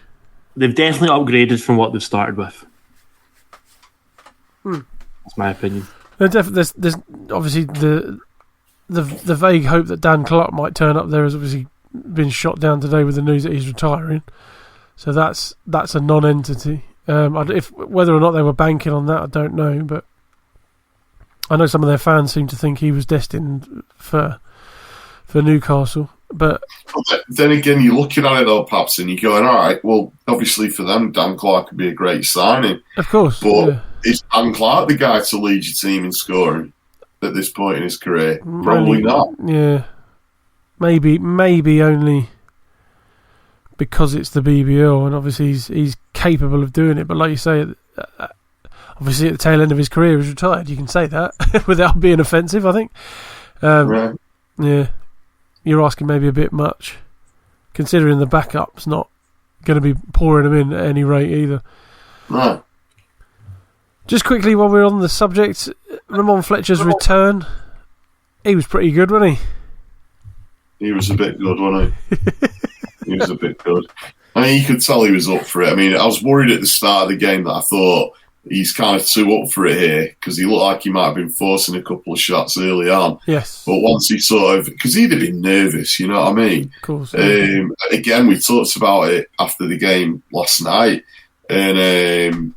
They've definitely upgraded from what they've started with. That's my opinion. There's obviously the vague hope that Dan Clark might turn up there has obviously been shot down today with the news that he's retiring. So that's a non-entity. Whether or not they were banking on that, I don't know. But I know some of their fans seem to think he was destined for Newcastle. But then again, you're looking at it though, Pabz, and you're going, all right, well, obviously for them, Dan Clark could be a great signing. Of course. But is Dan Clark the guy to lead your team in scoring at this point in his career? Probably not. Yeah. Maybe only because it's the BBL, and obviously he's capable of doing it. But like you say, obviously at the tail end of his career, he's retired. You can say that without being offensive, I think. Right. Yeah, you're asking maybe a bit much, considering the backup's not going to be pouring him in at any rate either. Right. Just quickly, while we're on the subject, Rahmon Fletcher's return. He was pretty good, wasn't he? He was a bit good, wasn't he? He was a bit good. I mean, you could tell he was up for it. I mean, I was worried at the start of the game that I thought he's kind of too up for it here because he looked like he might have been forcing a couple of shots early on. Yes. But once he sort of... Because he'd have been nervous, you know what I mean? Of course. Again, we talked about it after the game last night. And,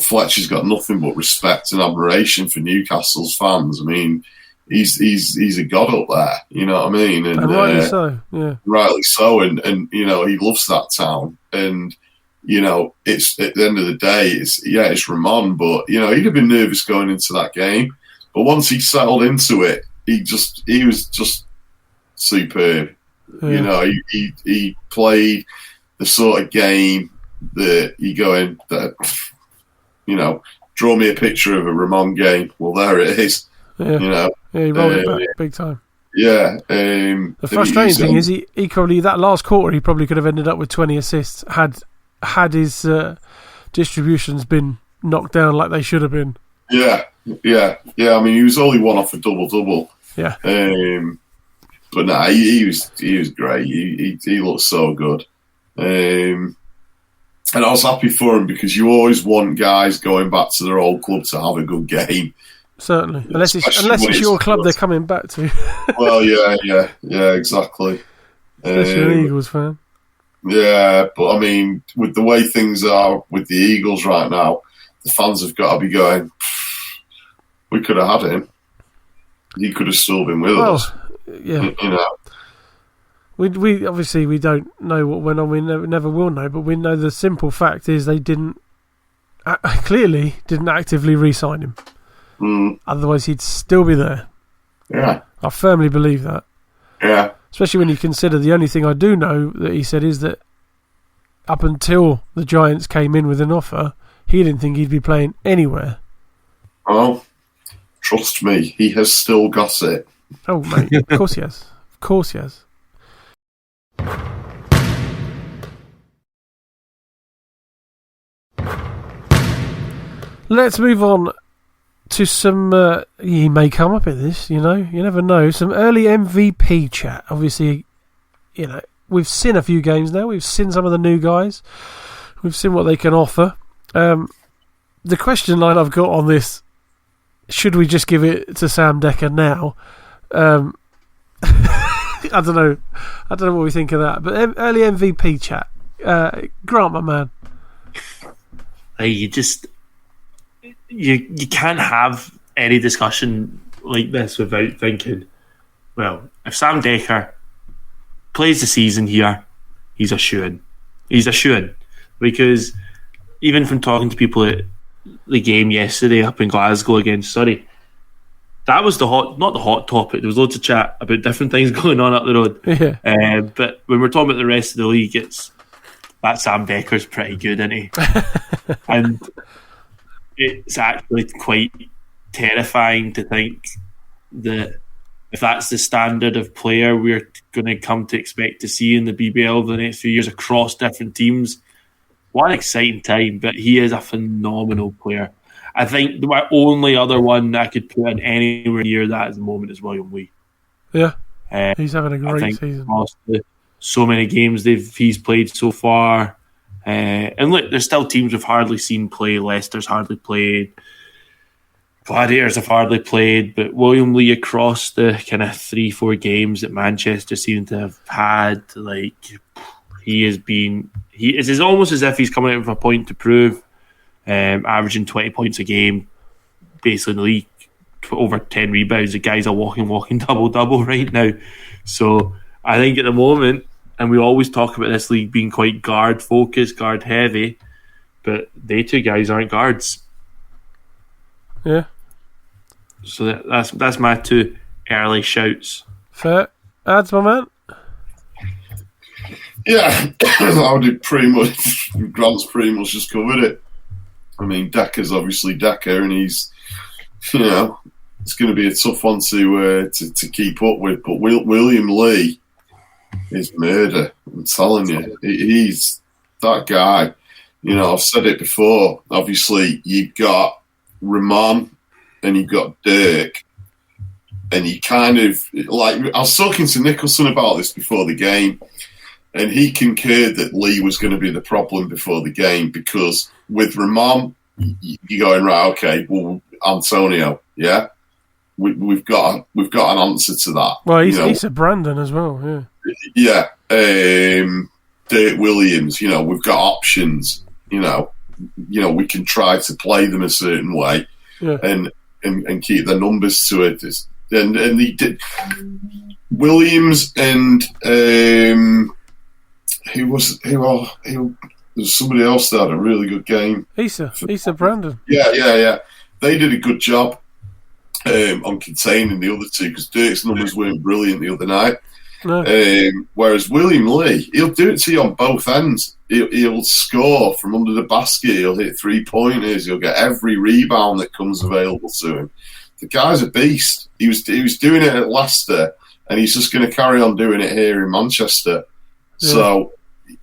Fletcher's got nothing but respect and admiration for Newcastle's fans. I mean, he's a god up there, you know what I mean? And rightly so, yeah. Rightly so. And he loves that town. And... it's at the end of the day, it's Rahmon, but he'd have been nervous going into that game. But once he settled into it, he was just superb. Yeah. He played the sort of game that you go in that, draw me a picture of a Rahmon game. Well, there it is. Yeah, he rolled it back big time. Yeah. The frustrating thing is he probably, that last quarter, he probably could have ended up with 20 assists had his distributions been knocked down like they should have been. Yeah. I mean, he was only one off a double-double. Yeah. But no, he was great. He looked so good. And I was happy for him because you always want guys going back to their old club to have a good game. Certainly, unless it's your club they're coming back to. Well, yeah, exactly. Especially an Eagles fan. Yeah, but I mean, with the way things are with the Eagles right now, the fans have got to be going, we could have had him. He could have still been with us. Yeah. We obviously we don't know what went on. We never will know, but we know the simple fact is they clearly didn't actively re-sign him. Otherwise, he'd still be there. Yeah, I firmly believe that. Yeah, especially when you consider the only thing I do know that he said is that up until the Giants came in with an offer, he didn't think he'd be playing anywhere. Well, trust me, he has still got it. Oh, mate, of course he has. Of course he has. Let's move on to some, he may come up in this, you never know, some early MVP chat. Obviously, we've seen a few games now, we've seen some of the new guys, we've seen what they can offer. The question line I've got on this, should we just give it to Sam Dekker now? I don't know what we think of that, but early MVP chat. Grant, my man. You can't have any discussion like this without thinking, well, if Sam Dekker plays the season here, he's a shoo-in. He's a shoo-in. Because even from talking to people at the game yesterday up in Glasgow against Surrey, that was not the hot topic. There was loads of chat about different things going on up the road. Yeah. But when we're talking about the rest of the league, that Sam Dekker's pretty good, isn't he? And it's actually quite terrifying to think that if that's the standard of player we're going to come to expect to see in the BBL over the next few years across different teams, what an exciting time. But he is a phenomenal player. I think the only other one I could put in anywhere near that at the moment is William Lee. Yeah, he's having a great season. Across so many games he's played so far. And look, there's still teams we've hardly seen play. Leicester's hardly played. Gladiators have hardly played. But William Lee across the kind of 3-4 games that Manchester seem to have had, it's almost as if he's coming out with a point to prove. Averaging 20 points a game, basically in the league, over 10 rebounds. The guy's a walking double-double right now. So I think at the moment, and we always talk about this league being quite guard-focused, guard-heavy, but they two guys aren't guards. Yeah. So that's my two early shouts. Fair. Ads, my man? Yeah, I would pretty much. Grant's pretty much just covered it. I mean, Dekker's obviously Dekker, and he's, it's going to be a tough one to keep up with. But William Lee is murder. I'm telling you, he's that guy. I've said it before. Obviously, you've got Rahmon and you've got Dirk, and you kind of like. I was talking to Nicholson about this before the game. And he concurred that Lee was going to be the problem before the game because with Rahmon, you're going, right, okay, well, Antonio, yeah? We've got an answer to that. Well, he's a Brandon as well, yeah. Yeah. Dirk Williams, we've got options, we can try to play them a certain way and keep the numbers to it. And he did. Williams and... There's somebody else that had a really good game. Issa Brandon. Yeah. They did a good job on containing the other two because Dirk's numbers weren't brilliant the other night. No. Whereas William Lee, he'll do it to you on both ends. He'll score from under the basket. He'll hit 3-pointers. He'll get every rebound that comes available to him. The guy's a beast. He was doing it at Leicester, and he's just going to carry on doing it here in Manchester. Yeah. So,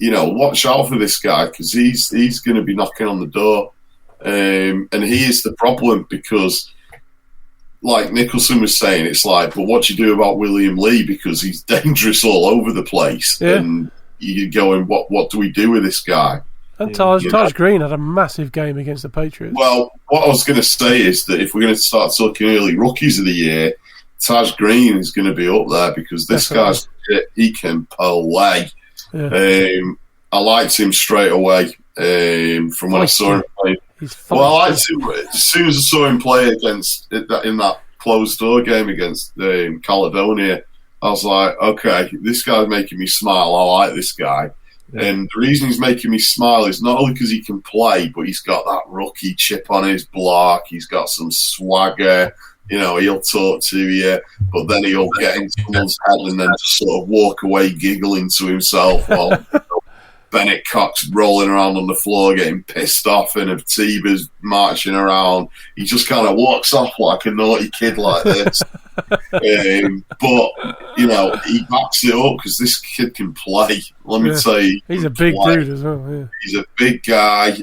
watch out for this guy because he's going to be knocking on the door. And he is the problem because, like Nicholson was saying, it's like, but what do you do about William Lee? Because he's dangerous all over the place. Yeah. And you're going, what do we do with this guy? And Taj Green had a massive game against the Patriots. Well, what I was going to say is that if we're going to start talking early rookies of the year, Taj Green is going to be up there because this guy's he can play. Yeah. I liked him straight away from when I saw him play. Well, I liked him as soon as I saw him play against in that closed door game against Caledonia. I was like, okay, this guy's making me smile. I like this guy. Yeah. And the reason he's making me smile is not only because he can play, but he's got that rookie chip on his block. He's got some swagger. He'll talk to you, but then he'll get into someone's head and then just sort of walk away giggling to himself while Bennett Cox rolling around on the floor getting pissed off and Atiba's marching around. He just kind of walks off like a naughty kid like this. But, he backs it up because this kid can play. Let me tell you. He's a big dude as well, yeah. He's a big guy.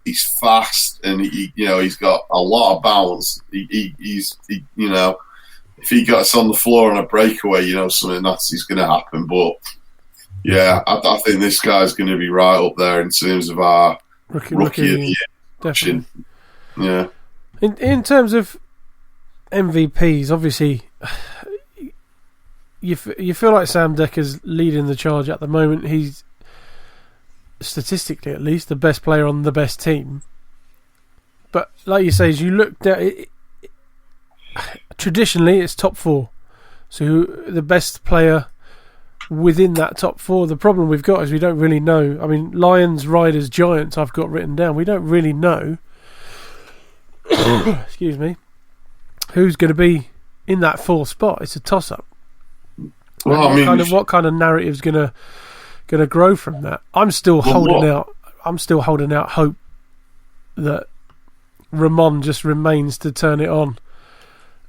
He's fast and he's got a lot of bounce. He's if he gets on the floor on a breakaway, something nasty's going to happen. But yeah, I think this guy's going to be right up there in terms of our rookie of the year. Definitely. Yeah. In terms of MVPs, obviously, you feel like Sam Dekker's leading the charge at the moment. He's statistically, at least, the best player on the best team. But like you say, as you looked at it, traditionally it's top four. So the best player within that top four. The problem we've got is we don't really know. I mean, Lions, Riders, Giants, I've got written down. We don't really know. Excuse me. Who's going to be in that fourth spot? It's a toss-up. Well, what kind of narrative is going to grow from that? I'm still holding out hope that Rahmon just remains to turn it on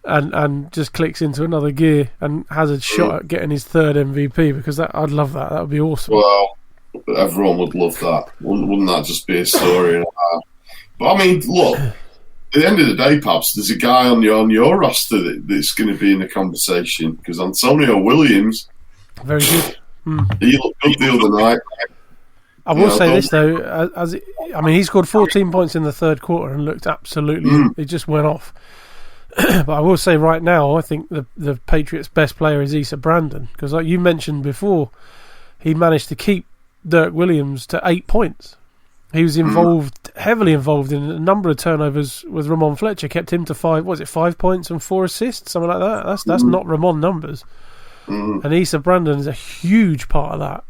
and just clicks into another gear and has a shot at getting his third MVP because I'd love that. That would be awesome. Well, everyone would love that. Wouldn't that just be a story? But I mean, look. At the end of the day, Pabz, there's a guy on your roster that's going to be in the conversation because Antonio Williams, very good. He looked good the other night. I will say this though, he scored 14 points in the third quarter and looked absolutely. It just went off. But I will say right now, I think the Patriots' best player is Issa Brandon because, like you mentioned before, he managed to keep Dirk Williams to 8 points. He was heavily involved in a number of turnovers with Rahmon Fletcher. Kept him to 5 points and 4 assists, something like that. That's not Rahmon numbers. And Issa Brandon is a huge part of that.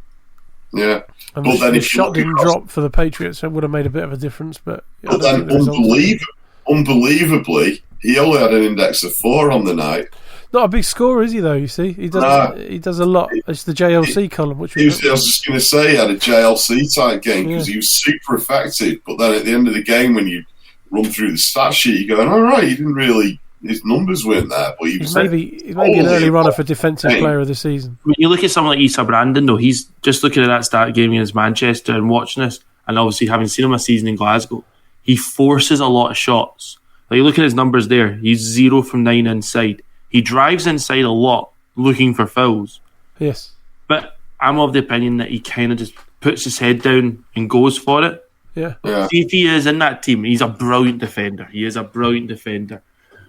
Yeah, and but then if shot didn't drop for the Patriots, it would have made a bit of a difference. But then unbelievably, he only had an index of 4 on the night. Not a big scorer, is he? Though you see, he does. He does a lot. It's the JLC column, which I was just going to say he had a JLC type game because he was super effective. But then at the end of the game, when you run through the stat sheet, you're going, all right, he didn't really. His numbers weren't there, but he was maybe an early runner for defensive player of the season. When you look at someone like Issa Brandon, though, he's just looking at that start game against Manchester and watching this, and obviously having seen him a season in Glasgow, he forces a lot of shots. Like, you look at his numbers there, he's 0 from 9 inside. He drives inside a lot, looking for fouls. Yes. But I'm of the opinion that he kind of just puts his head down and goes for it. Yeah. See, if he is in that team, he's a brilliant defender. He is a brilliant defender.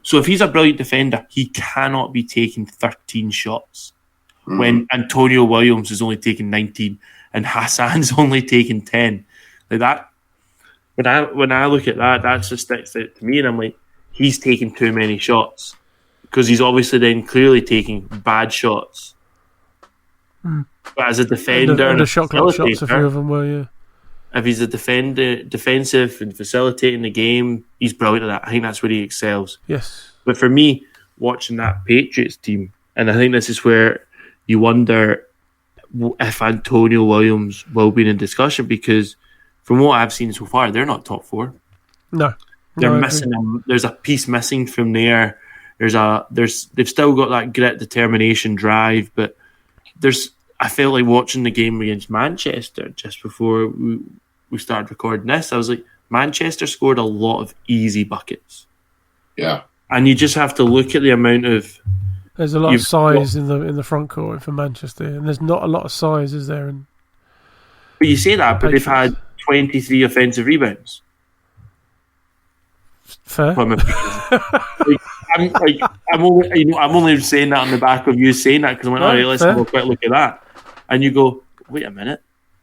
So if he's a brilliant defender, he cannot be taking 13 shots when Antonio Williams is only taking 19 and Hassan's only taking 10. Like that. When I look at that, that just sticks out to me, and I'm like, he's taking too many shots because he's obviously then clearly taking bad shots. But as a defender and the shot clock shots, a few of them were, yeah. If he's a defensive and facilitating the game, he's brilliant at that. I think that's where he excels. Yes. But for me, watching that Patriots team, and I think this is where you wonder if Antonio Williams will be in discussion, because from what I've seen so far, they're not top 4. No. They're missing them. There's a piece missing from there. They've still got that grit, determination, drive, but I felt like watching the game against Manchester just before we started recording this. I was like, Manchester scored a lot of easy buckets. Yeah. And you just have to look at the amount of... There's a lot of size in the front court for Manchester, and there's not a lot of size, is there? But you say that, but they've had 23 offensive rebounds. Fair. I'm only saying that on the back of you saying that because I'm like, all right, let's have a quick look at that. And you go, wait a minute.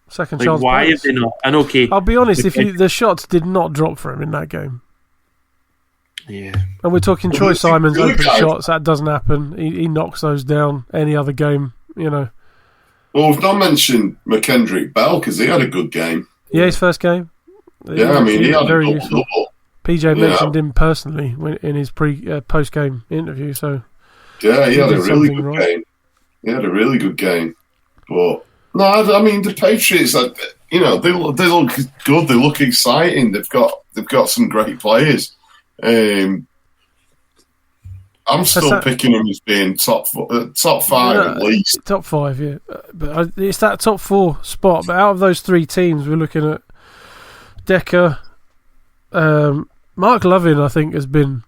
Second chance. Why have they not? And okay, I'll be honest, the shots did not drop for him in that game. Yeah. And we're talking Troy Simon's open shots. That doesn't happen. He knocks those down any other game, Well, we've not mentioned McKendrick Bell because he had a good game. Yeah, his first game. Yeah, I mean, he had a double. PJ mentioned him personally in his post-game interview. So yeah, he had a really good game. He had a really good game. But no, I mean the Patriots. They look good. They look exciting. They've got some great players. I'm still picking them as being top 5 at least. Top 5, yeah. But it's that top 4 spot. But out of those 3 teams, we're looking at Dekker. Mark Lovin, I think, has been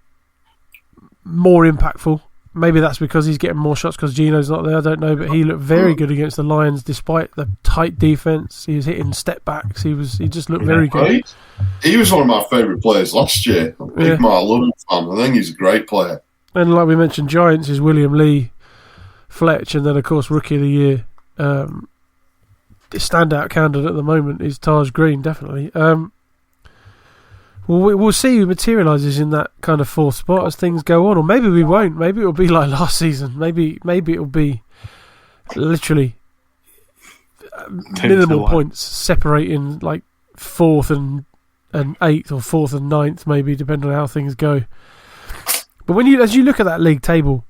more impactful. Maybe that's because he's getting more shots because Gino's not there. I don't know, but he looked very good against the Lions despite the tight defense. He was hitting step backs. He just looked very good. He was one of my favourite players last year. Big Mark Lovin fan. I think he's a great player. And like we mentioned, Giants is William Lee Fletch, and then of course Rookie of the Year. The standout candidate at the moment is Taj Green, definitely. We'll see who materialises in that kind of 4th spot as things go on, or maybe we won't. Maybe it'll be like last season. Maybe it'll be literally minimal points separating like 4th and 8th, or 4th and 9th, maybe depending on how things go. But as you look at that league table,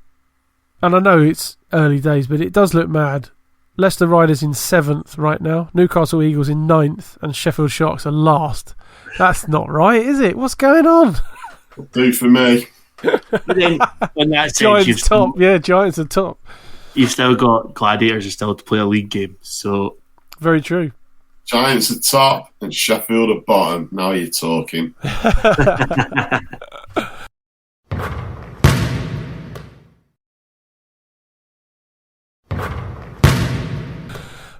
and I know it's early days, but it does look mad. Leicester Riders in 7th right now, Newcastle Eagles in 9th, and Sheffield Sharks are last. That's not right, is it? What's going on? Do for me. But then, when that Giants top. Yeah, Giants are top. You've still got Gladiators are still to play a league game. So very true. Giants are top and Sheffield are bottom. Now you're talking.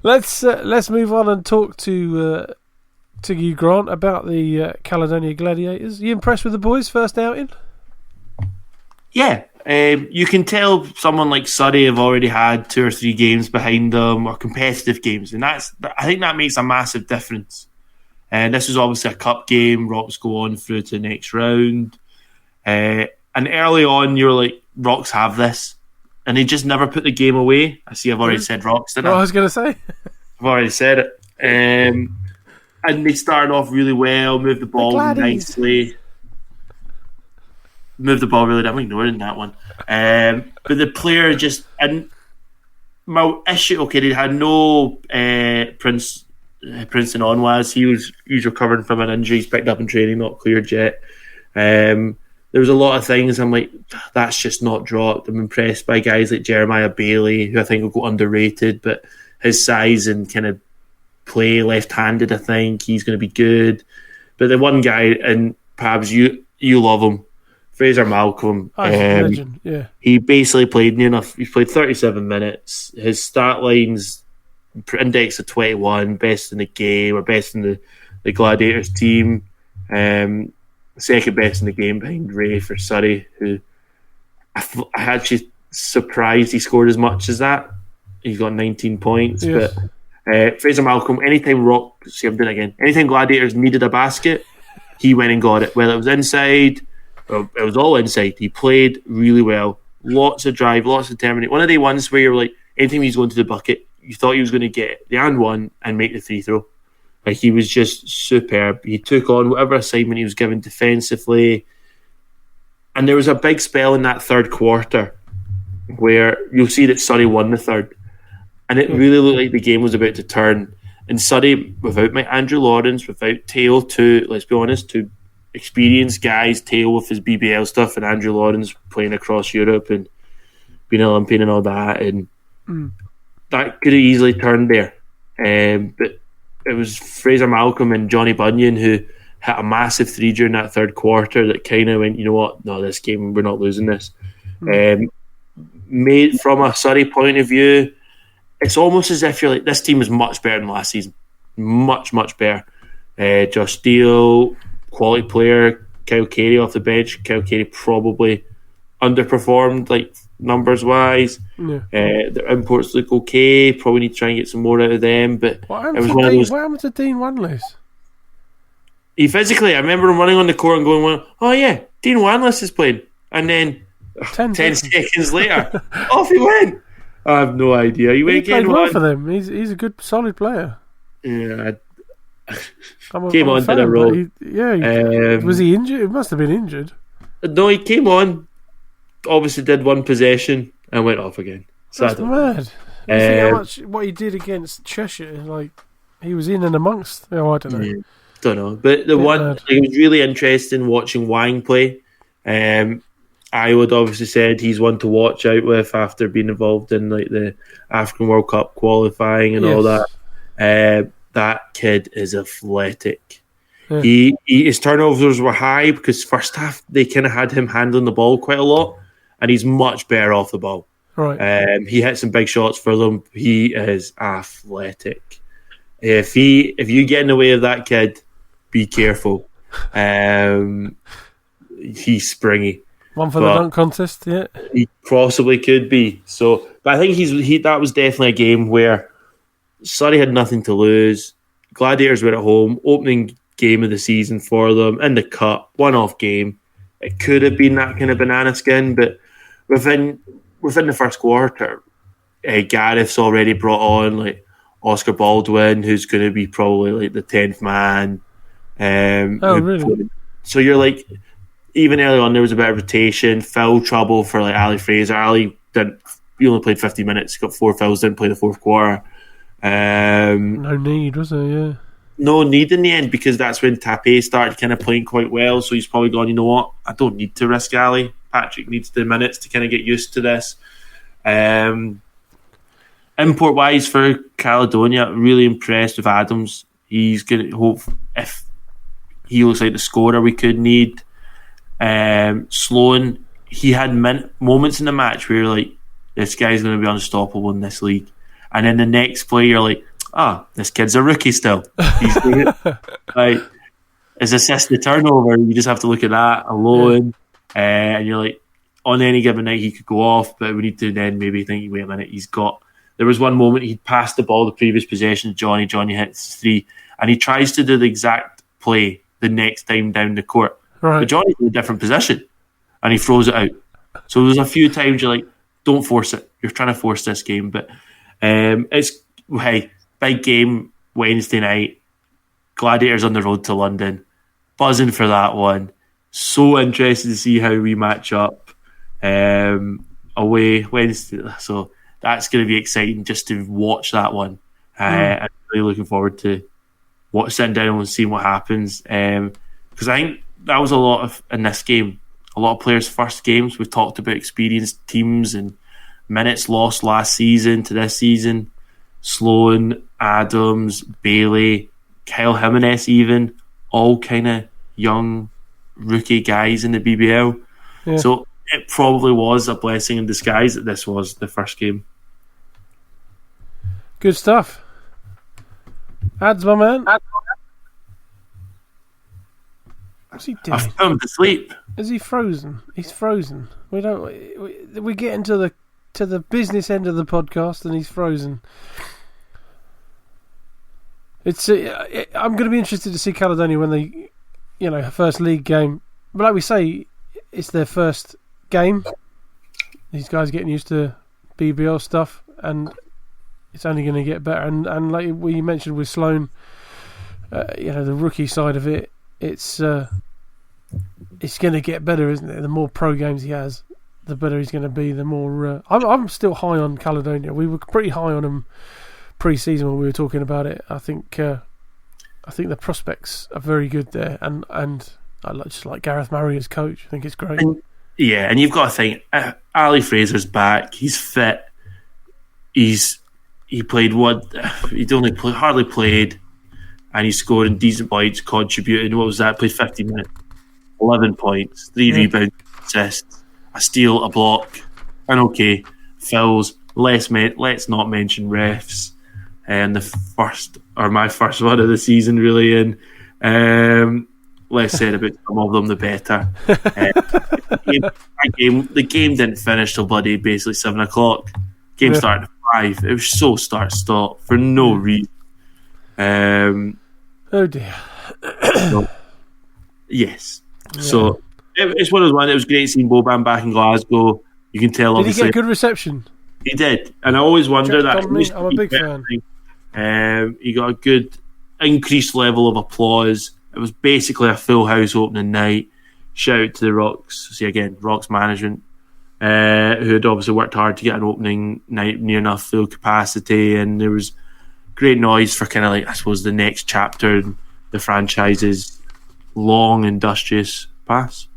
Let's move on and talk to you, Grant, about the Caledonia Gladiators. You impressed with the boys' first outing? Yeah. You can tell someone like Surrey have already had 2 or 3 games behind them, or competitive games, and I think that makes a massive difference. And this was obviously a cup game. Rocks go on through to the next round. And early on, you're like, Rocks have this. And they just never put the game away. I see I've already said Rocks, didn't I? I was going to say. I've already said it. And they started off really well, moved the ball nicely. moved the ball really. I'm ignoring that one. But the player just, and my issue. Okay, they had no Princeton Onwas. He's recovering from an injury. He's picked up in training, not cleared yet. There was a lot of things I'm like, that's just not dropped. I'm impressed by guys like Jeremiah Bailey, who I think will go underrated, but his size and kind of play left-handed, I think he's going to be good. But the one guy, and Pabz, you love him, Fraser Malcolm. Legend, yeah. He basically played near enough. He played 37 minutes. His stat line's index of 21, best in the game, or best in the Gladiators team. Second best in the game behind Ray for Surrey, who I actually surprised he scored as much as that. He's got 19 points. Yes. But Fraser Malcolm, anytime Gladiators needed a basket, he went and got it. Whether it was inside, it was all inside. He played really well. Lots of drive, lots of determination. One of the ones where you're like, anytime he's going to the bucket, you thought he was going to get the and one and make the free throw. Like, he was just superb. He took on whatever assignment he was given defensively. And there was a big spell in that third quarter where you'll see that Surrey won the third. And it really looked like the game was about to turn. And Surrey, without Andrew Lawrence, without Tail, let's be honest, two experienced guys, Tail with his BBL stuff and Andrew Lawrence playing across Europe and being an Olympian and all that. And that could have easily turned there. But it was Fraser Malcolm and Johnny Bunyan who hit a massive three during that third quarter that kind of went, you know what, no, this game, we're not losing this. Made from a Surrey point of view, it's almost as if you're like, this team is much better than last season. Much, much better. Josh Steele, quality player. Kyle Carey off the bench. Kyle Carey probably underperformed, like, numbers-wise. Yeah. Their imports look okay. Probably need to try and get some more out of them. But What happened to Dean Wanless? He physically, I remember him running on the court and going, oh yeah, Dean Wanless is playing. And then 10 seconds later, off he went. I have no idea. He played well for them. He's a good, solid player. Yeah. Came on to the role. Was he injured? He must have been injured. No, he came on, obviously did one possession and went off again. That's mad. You see how much what he did against Cheshire, like, he was in and amongst. Oh, I don't know. Yeah, don't know. But it was really interesting watching Wang play. I would obviously said he's one to watch out with after being involved in, like, the African World Cup qualifying and all that. That kid is athletic. Yeah. His turnovers were high because first half they kind of had him handling the ball quite a lot, and he's much better off the ball. Right. He hit some big shots for them. He is athletic. If you get in the way of that kid, be careful. He's springy. One for the dunk contest, yeah. He possibly could be. So, but I think that was definitely a game where Surrey had nothing to lose. Gladiators were at home, opening game of the season for them in the cup, one-off game. It could have been that kind of banana skin, but within the first quarter, Gareth's already brought on, like, Oscar Baldwin, who's going to be probably like the 10th man. Really? So you're like, even early on, there was a bit of rotation, foul trouble for, like, Ali Fraser. Ali he only played 50 minutes, got 4 fouls, didn't play the fourth quarter. No need, was there? Yeah. No need in the end, because that's when Tapé started kind of playing quite well. So he's probably gone, you know what? I don't need to risk Ali. Patrick needs the minutes to kind of get used to this. Import wise for Caledonia, really impressed with Adams. He's going to hope, if he looks like the scorer we could need. Sloan, he had moments in the match where you're like, this guy's going to be unstoppable in this league. And then the next play, you're like, this kid's a rookie still. He's like, his assist to turnover, you just have to look at that alone. And you're like, on any given night, he could go off, but we need to then maybe think, wait a minute, there was one moment he'd passed the ball the previous possession to Johnny hits 3, and he tries to do the exact play the next time down the court. Right. But Johnny's in a different position, and he throws it out. So there's a few times you're like, don't force it. You're trying to force this game. But big game Wednesday night. Gladiators on the road to London. Buzzing for that one. So interested to see how we match up away Wednesday. So that's going to be exciting just to watch that one. I'm really looking forward to sitting down and seeing what happens. Because I think that was a lot in this game. A lot of players' first games. We've talked about experienced teams and minutes lost last season to this season. Sloan, Adams, Bailey, Kyle Jimenez even, all kind of young rookie guys in the BBL. Yeah. So it probably was a blessing in disguise that this was the first game. Good stuff. Ads, my man. What's he doing? I've put him to sleep. Is he frozen? He's frozen. We get into the business end of the podcast and he's frozen. It's I'm going to be interested to see Caledonia when they, first league game. But like we say, it's their first game. These guys are getting used to BBL stuff, and it's only going to get better. And like we mentioned with Sloan, the rookie side of it, it's going to get better, isn't it? The more pro games he has, the better he's going to be. The more I'm still high on Caledonia. We were pretty high on him pre-season when we were talking about it. I think the prospects are very good there, and I just like Gareth Murray as coach. I think it's great. And you've got to think Ali Fraser's back. He's fit. He played hardly played, and he scored in decent points, contributing. What was that? Played 50 minutes, 11 points, 3 rebounds, assists, a steal, a block, and fouls. Let's not mention refs. And my first one of the season, really, and less said about some of them, the better. The game didn't finish till basically 7 o'clock. Game started at 5. It was so start-stop for no reason. Oh dear. Yes. Yeah. So it's one of those ones. It was great seeing Boban back in Glasgow. You can tell. Did he get a good reception? He did, and I always wonder that. I'm a big fan. He got a good increased level of applause. It was basically a full house opening night. Shout out to the Rocks. See again, Rocks management, who had obviously worked hard to get an opening night near enough full capacity, and there was great noise for kind of like, I suppose, the next chapter in the franchise's long, industrious past.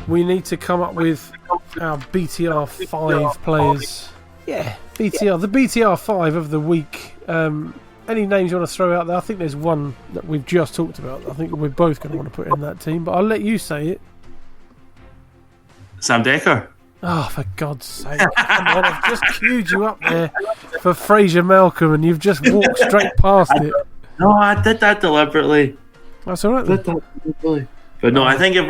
We need to come up with our BTR 5 players. Yeah, BTR. The BTR 5 of the week. Any names you want to throw out there? I think there's one that we've just talked about. I think we're both going to want to put in that team, but I'll let you say it. Sam Dekker. Oh, for God's sake. Come on, I've just queued you up there for Fraser Malcolm and you've just walked straight past it. No, I did that deliberately. That's all right then. But no, I think if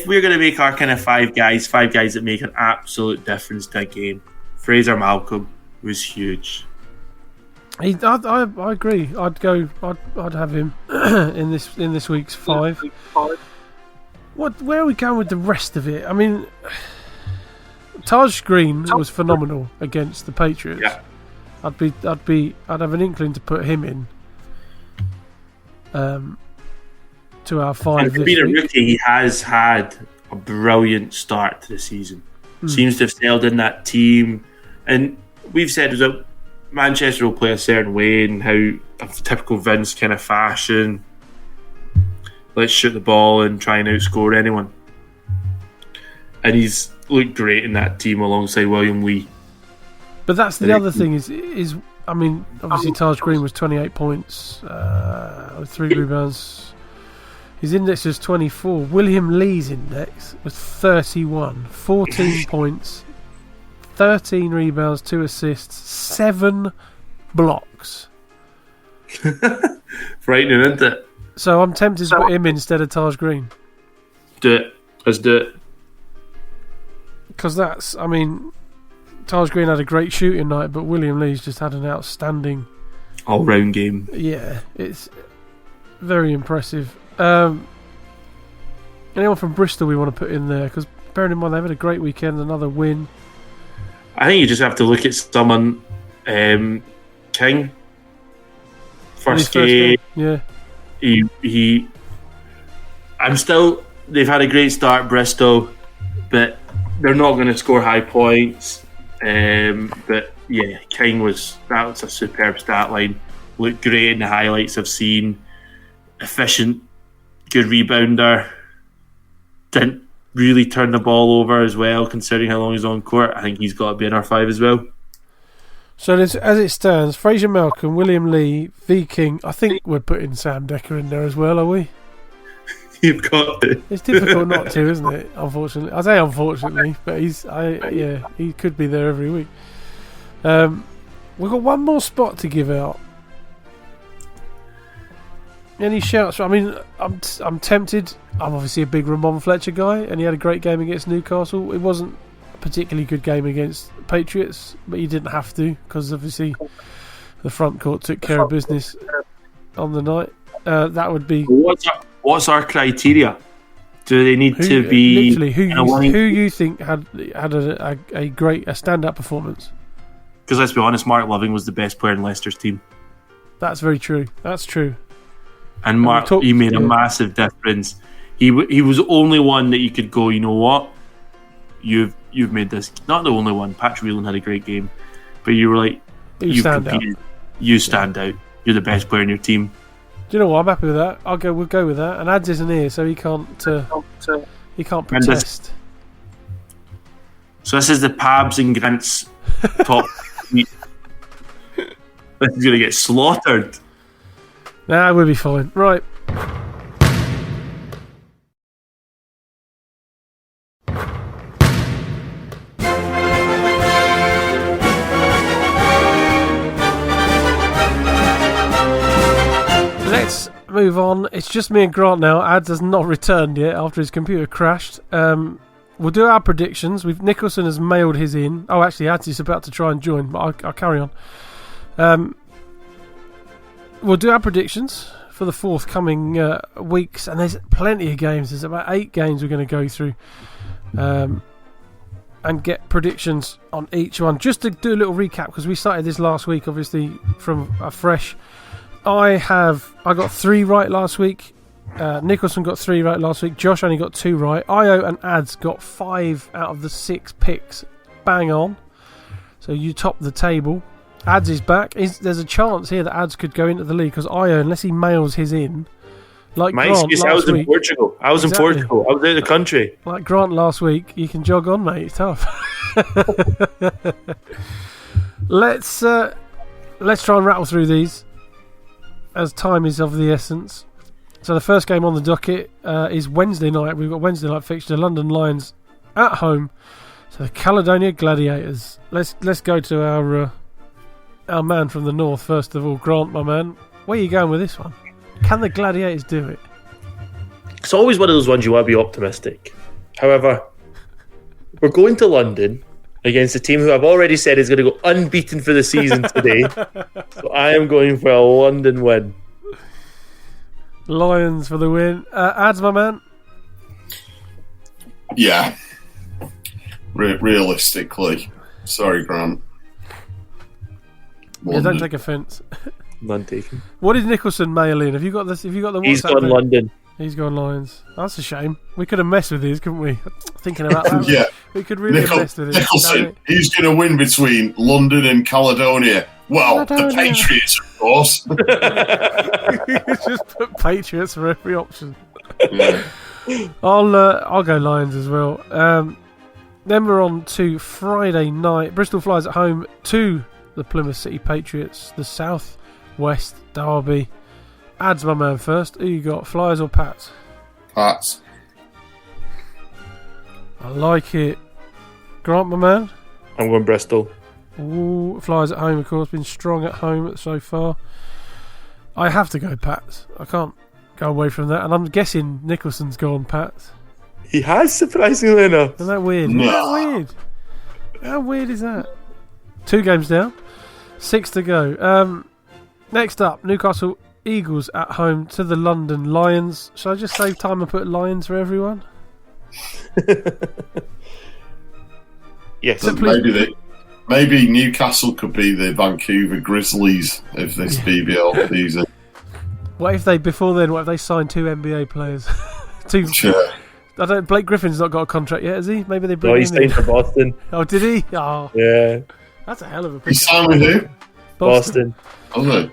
we're going to make our kind of five guys that make an absolute difference to a game, Fraser Malcolm was huge. I agree. I'd have him in this week's 5. Where are we going with the rest of it? I mean, Taj Green was phenomenal against the Patriots. Yeah. I'd have an inkling to put him in. To our 5 and for being a rookie, he has had a brilliant start to the season. Seems to have sailed in that team, and we've said that Manchester will play a certain way and how a typical Vince kind of fashion. Let's shoot the ball and try and outscore anyone. And he's looked great in that team alongside William Lee. But that's the other thing is I mean, obviously Taj Green was 28 points, 3 rebounds. His index was 24. William Lee's index was 31. 14 points, 13 rebounds, 2 assists, 7 blocks. Frightening, isn't it? So I'm tempted to put him in instead of Taj Green. Do it. Let's do it. Because Taj Green had a great shooting night, but William Lee's just had an outstanding all-round game. Yeah, Very impressive. Anyone from Bristol we want to put in there? Because bearing in mind they've had a great weekend, another win. I think you just have to look at someone. King. First game. Yeah. They've had a great start, Bristol, but they're not going to score high points. But yeah, King was a superb stat line. Looked great in the highlights I've seen. Efficient, good rebounder. Didn't really turn the ball over as well, considering how long he's on court. I think he's got to be in our 5 as well. So as it stands, Fraser Malcolm, William Lee, V King. I think we're putting Sam Dekker in there as well, are we? You've got to. It's difficult not to, isn't it? Unfortunately, I say unfortunately, but he could be there every week. We've got one more spot to give out. Any shouts? I mean, I'm tempted. I'm obviously a big Rahmon Fletcher guy, and he had a great game against Newcastle. It wasn't a particularly good game against Patriots, but he didn't have to because obviously the front court took care of business on the night. That would be. What's our criteria? Do they need to be literally who you think had a standout performance? Because let's be honest, Mark Loving was the best player in Leicester's team. That's very true. That's true. And Mark, he made a massive difference. He was the only one that you could go, you know what? You've made this. Not the only one. Patrick Whelan had a great game, but you were like, you've competed. You stand out. You're the best player in your team. Do you know what? I'm happy with that. We'll go with that. And Ads isn't here, so he can't protest. So this is the Pabz and Grant's top. This is going to get slaughtered. Nah, we'll be fine. Right. Let's move on. It's just me and Grant now. Ads has not returned yet after his computer crashed. We'll do our predictions. Nicholson has mailed his in. Oh, actually, Ads is about to try and join, but I'll carry on. We'll do our predictions for the forthcoming weeks, and there's plenty of games. There's about 8 games we're going to go through, and get predictions on each one. Just to do a little recap, because we started this last week, obviously from afresh. I got 3 right last week. Nicholson got 3 right last week. Josh only got 2 right. Io and Ads got 5 out of the 6 picks. Bang on. So you top the table. Ads is back. There's a chance here that Ads could go into the league because Io, unless he mails his in, like my Grant excuse, last I was week, in Portugal. I was in Portugal. I was out of the country. Like Grant last week, you can jog on, mate. It's tough. Let's try and rattle through these, as time is of the essence. So the first game on the docket is Wednesday night. We've got Wednesday night fixture. London Lions at home. So the Caledonia Gladiators. Let's go to our man from the north first of all. Grant, my man, where are you going with this one? Can the Gladiators do it? It's always one of those ones you want to be optimistic. However, we're going to London against a team who I've already said is going to go unbeaten for the season today. So I am going for a London win. Lions for the win. Ads, my man. Yeah. Realistically. Sorry, Grant. Yeah, don't take offence. None taken. What did Nicholson mail in? Have you got this? Have you got the WhatsApp? He's gone London. He's gone Lions. That's a shame. We could have messed with these, couldn't we? Thinking about that. Yeah. We could really have messed with it. Nicholson, he's going to win between London and Caledonia. Well, the Patriots, of course. Just put Patriots for every option. Yeah. I'll go Lions as well. Then we're on to Friday night. Bristol flies at home to the Plymouth City Patriots, the South West Derby. Ads, my man, first. Who you got, Flyers or Pats? Pats. I like it. Grant, my man? I'm going Bristol. Ooh, Flyers at home, of course, been strong at home so far. I have to go Pats. I can't go away from that. And I'm guessing Nicholson's gone Pats. He has, surprisingly enough. Isn't that weird? No. Isn't that weird? How weird is that? 2 games down. 6 to go. Next up, Newcastle Eagles at home to the London Lions. Shall I just save time and put Lions for everyone? Yes. So maybe Newcastle could be the Vancouver Grizzlies if this BBL season. What if they signed 2 NBA players? Sure. Blake Griffin's not got a contract yet, has he? Maybe they bring No, him he's in. signed for Boston. Oh, did he? Oh, Yeah. that's a hell of a He pick. signed with who? Boston. Hasn't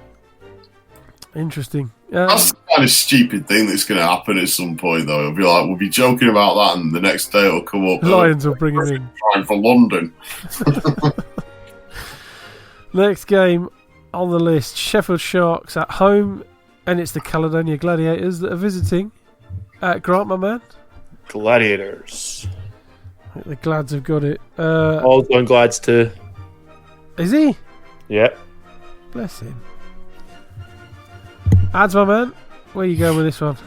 he? Interesting. That's the kind of stupid thing that's going to happen at some point, though. It'll be like, we'll be joking about that, and the next day it'll come up. Lions will bring him in. Trying for London. Next game on the list, Sheffield Sharks at home, and it's the Caledonia Gladiators that are visiting. Grant, my man. Gladiators. I think the Glads have got it. All going Glads too. Is he? Yeah. Bless him. Ads, my man. Where are you going with this one?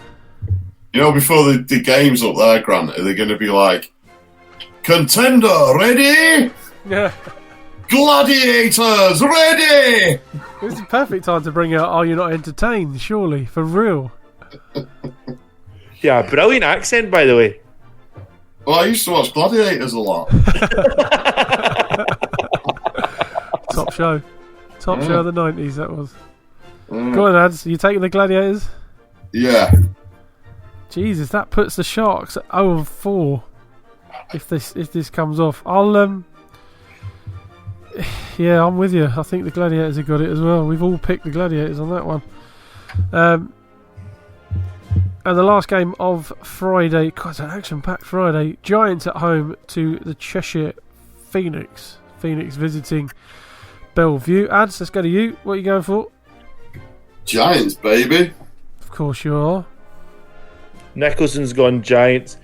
You know, before the game's up there, Grant, are they going to be like, contender, ready? Yeah. Gladiators, ready? It's the perfect time to bring out Are You Not Entertained, surely, for real. Yeah, brilliant accent, by the way. Well, I used to watch Gladiators a lot. Top show. Top show of the 90s, that was. Go on, Ads. You taking the Gladiators? Yeah. Jesus, that puts the Sharks at 0-4. If this comes off, yeah, I'm with you. I think the Gladiators have got it as well. We've all picked the Gladiators on that one. And the last game of Friday, God, it's an action-packed Friday. Giants at home to the Cheshire Phoenix. Phoenix visiting Bellevue. Ads, let's go to you. What are you going for? Giants, baby. Of course you are. Nicholson's gone Giants.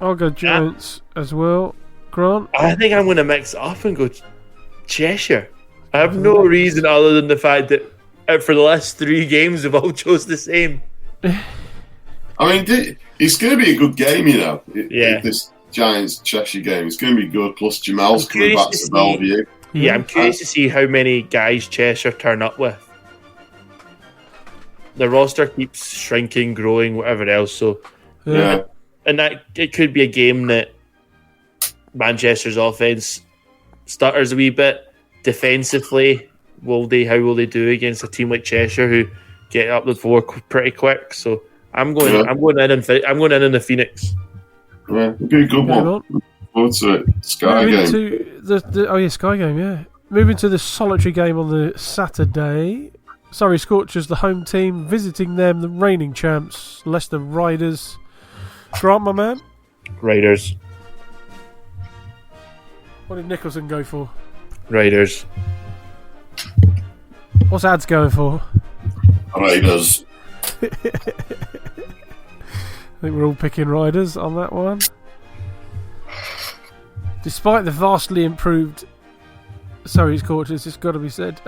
I'll go Giants as well. Grant? I think I'm going to mix it up and go Cheshire. I have no reason other than the fact that for the last 3 games we've all chose the same. I mean, it's going to be a good game, you know. Yeah. This Giants-Cheshire game. It's going to be good. Plus, Jamal's coming back to Bellevue. Yeah, I'm curious to see how many guys Cheshire turn up with. The roster keeps shrinking, growing, whatever else. So, Yeah. and that it could be a game that Manchester's offense stutters a wee bit defensively. How will they do against a team like Cheshire who get up the floor pretty quick? So I'm going in the Phoenix. Yeah, it'll be a good one. What's it? Sky game. To Sky game, yeah. Moving to the solitary game on the Saturday. Surrey Scorchers, the home team, visiting them, the reigning champs, Leicester Riders. Grant, my man. Raiders. What did Nicholson go for? Raiders. What's Ads going for? Raiders. I think we're all picking Riders on that one. Despite the vastly improved Surrey Scorchers, it's got to be said.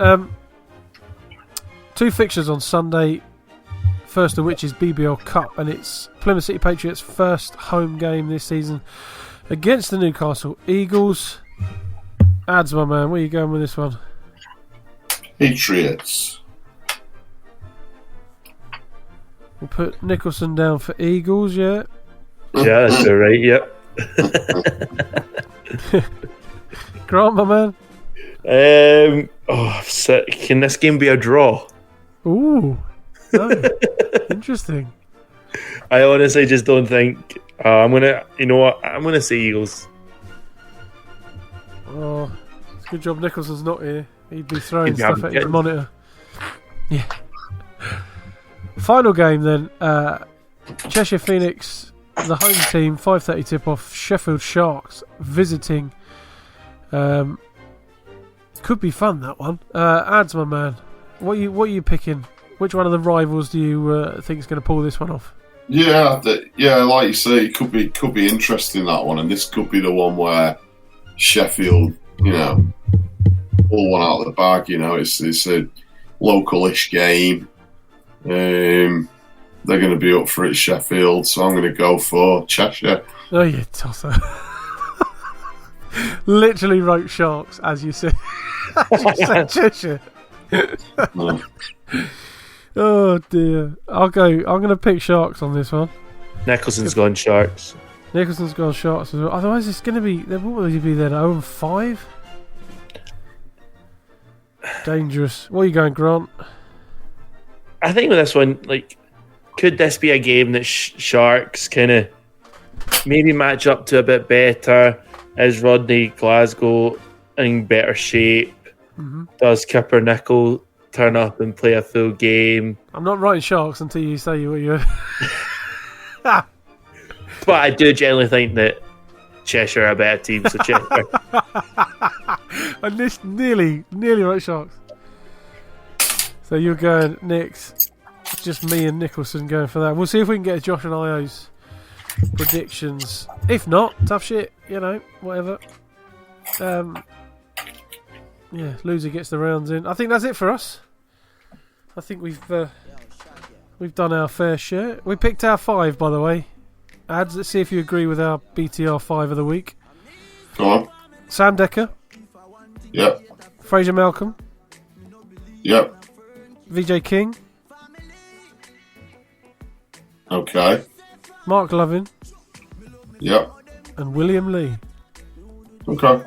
2 fixtures on Sunday, first of which is BBL Cup, and it's Plymouth City Patriots' first home game this season against the Newcastle Eagles. Ads, my man, where are you going with this one? Patriots. We'll put Nicholson down for Eagles, yeah? Yeah, that's all right, yep. Grant, my man? Can this game be a draw? Ooh. No. Interesting. I honestly just don't think. I'm gonna say Eagles. Oh, good job Nicholson's not here. He'd be throwing stuff at his monitor. Yeah. Final game then. Cheshire Phoenix, the home team, 5:30 tip-off. Sheffield Sharks visiting. Could be fun, that one. Ads, my man. What are you picking? Which one of the rivals do you think is going to pull this one off? Yeah, like you say, it could be interesting, that one, and this could be the one where Sheffield, pull one out of the bag. It's a local-ish game. They're going to be up for it, Sheffield, so I'm going to go for Cheshire. Oh, you tosser. Literally wrote Sharks, as you said. As you said Cheshire. No. Oh dear. I'm going to pick Sharks on this one. Nicholson's gone Sharks. Nicholson's gone Sharks as well. Otherwise, it's going to be. What will he be then? 0-5. Dangerous. Where are you going, Grant? I think with this one, like, could this be a game that Sharks kind of maybe match up to a bit better? Is Rodney Glasgow in better shape? Mm-hmm. Does Kipper Nickel turn up and play a full game? I'm not writing Sharks until you say what you're. But I do generally think that Cheshire are a better team, so Cheshire. I nearly wrote Sharks. So you're going Nicks. Just me and Nicholson going for that. We'll see if we can get Josh and Io's predictions. If not, tough shit, whatever. Yeah, loser gets the rounds in. I think that's it for us. I think we've done our fair share. We picked our 5, by the way. Ads, let's see if you agree with our BTR 5 of the week. Go on. Sam Dekker. Yep. Fraser Malcolm. Yep. VJ King. Okay. Mark Lovin. Yep. And William Lee. Okay.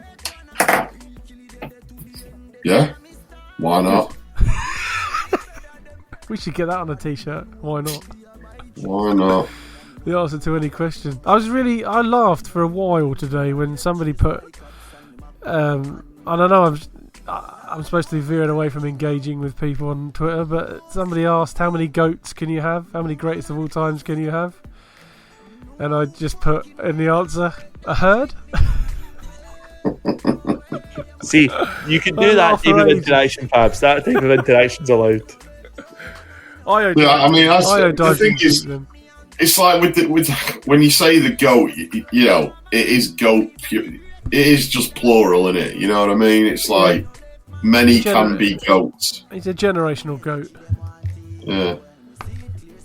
Yeah. Why not? We should get that on a t-shirt. Why not? Why not? The answer to any question. I laughed for a while today when somebody put. I don't know. I'm supposed to be veering away from engaging with people on Twitter, but somebody asked, "How many goats can you have? How many greatest of all times can you have?" And I just put in the answer, a herd. See, you can do that type of interaction, Pabz. That type of interaction's allowed. The thing is, it's like with when you say the goat, it is goat. It is just plural, isn't it? You know what I mean? It's like many can be goats. He's a generational goat. Yeah.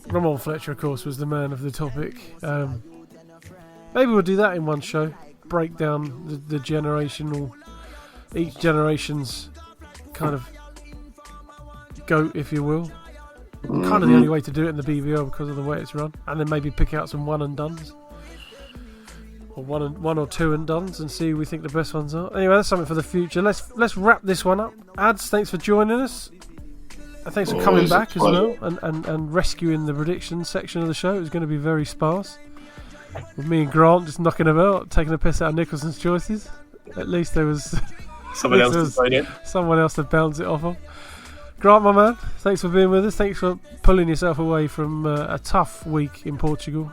Rahmon Fletcher, of course, was the man of the topic. Maybe we'll do that in one show. Break down the generational, each generation's kind of goat, if you will. Mm-hmm. Kind of the only way to do it in the BBL because of the way it's run, and then maybe pick out some one and dones, or one or two and dones, and see who we think the best ones are. Anyway, that's something for the future. Let's wrap this one up. Ads, thanks for joining us. Thanks for coming back as well and rescuing the predictions section of the show. It was going to be very sparse. With me and Grant just knocking about, taking a piss out of Nicholson's choices. At least there was someone else to bounce it off of. Grant, my man, thanks for being with us. Thanks for pulling yourself away from a tough week in Portugal.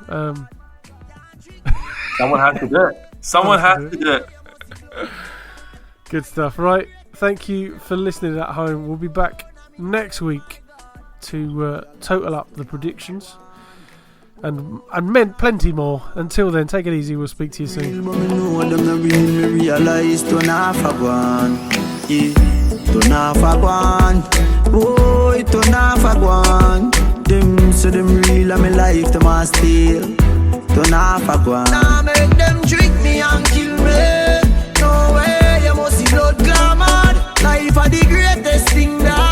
Someone had to do it. Someone had to do it. Good stuff. Right. Thank you for listening at home. We'll be back next week to total up the predictions and meant plenty more. Until then, take it easy. We'll speak to you soon. Them say them real and me life them a steal. Don't have a go. Nah, make them trick me and kill me. No way, you must see blood glamour. Life are the greatest thing that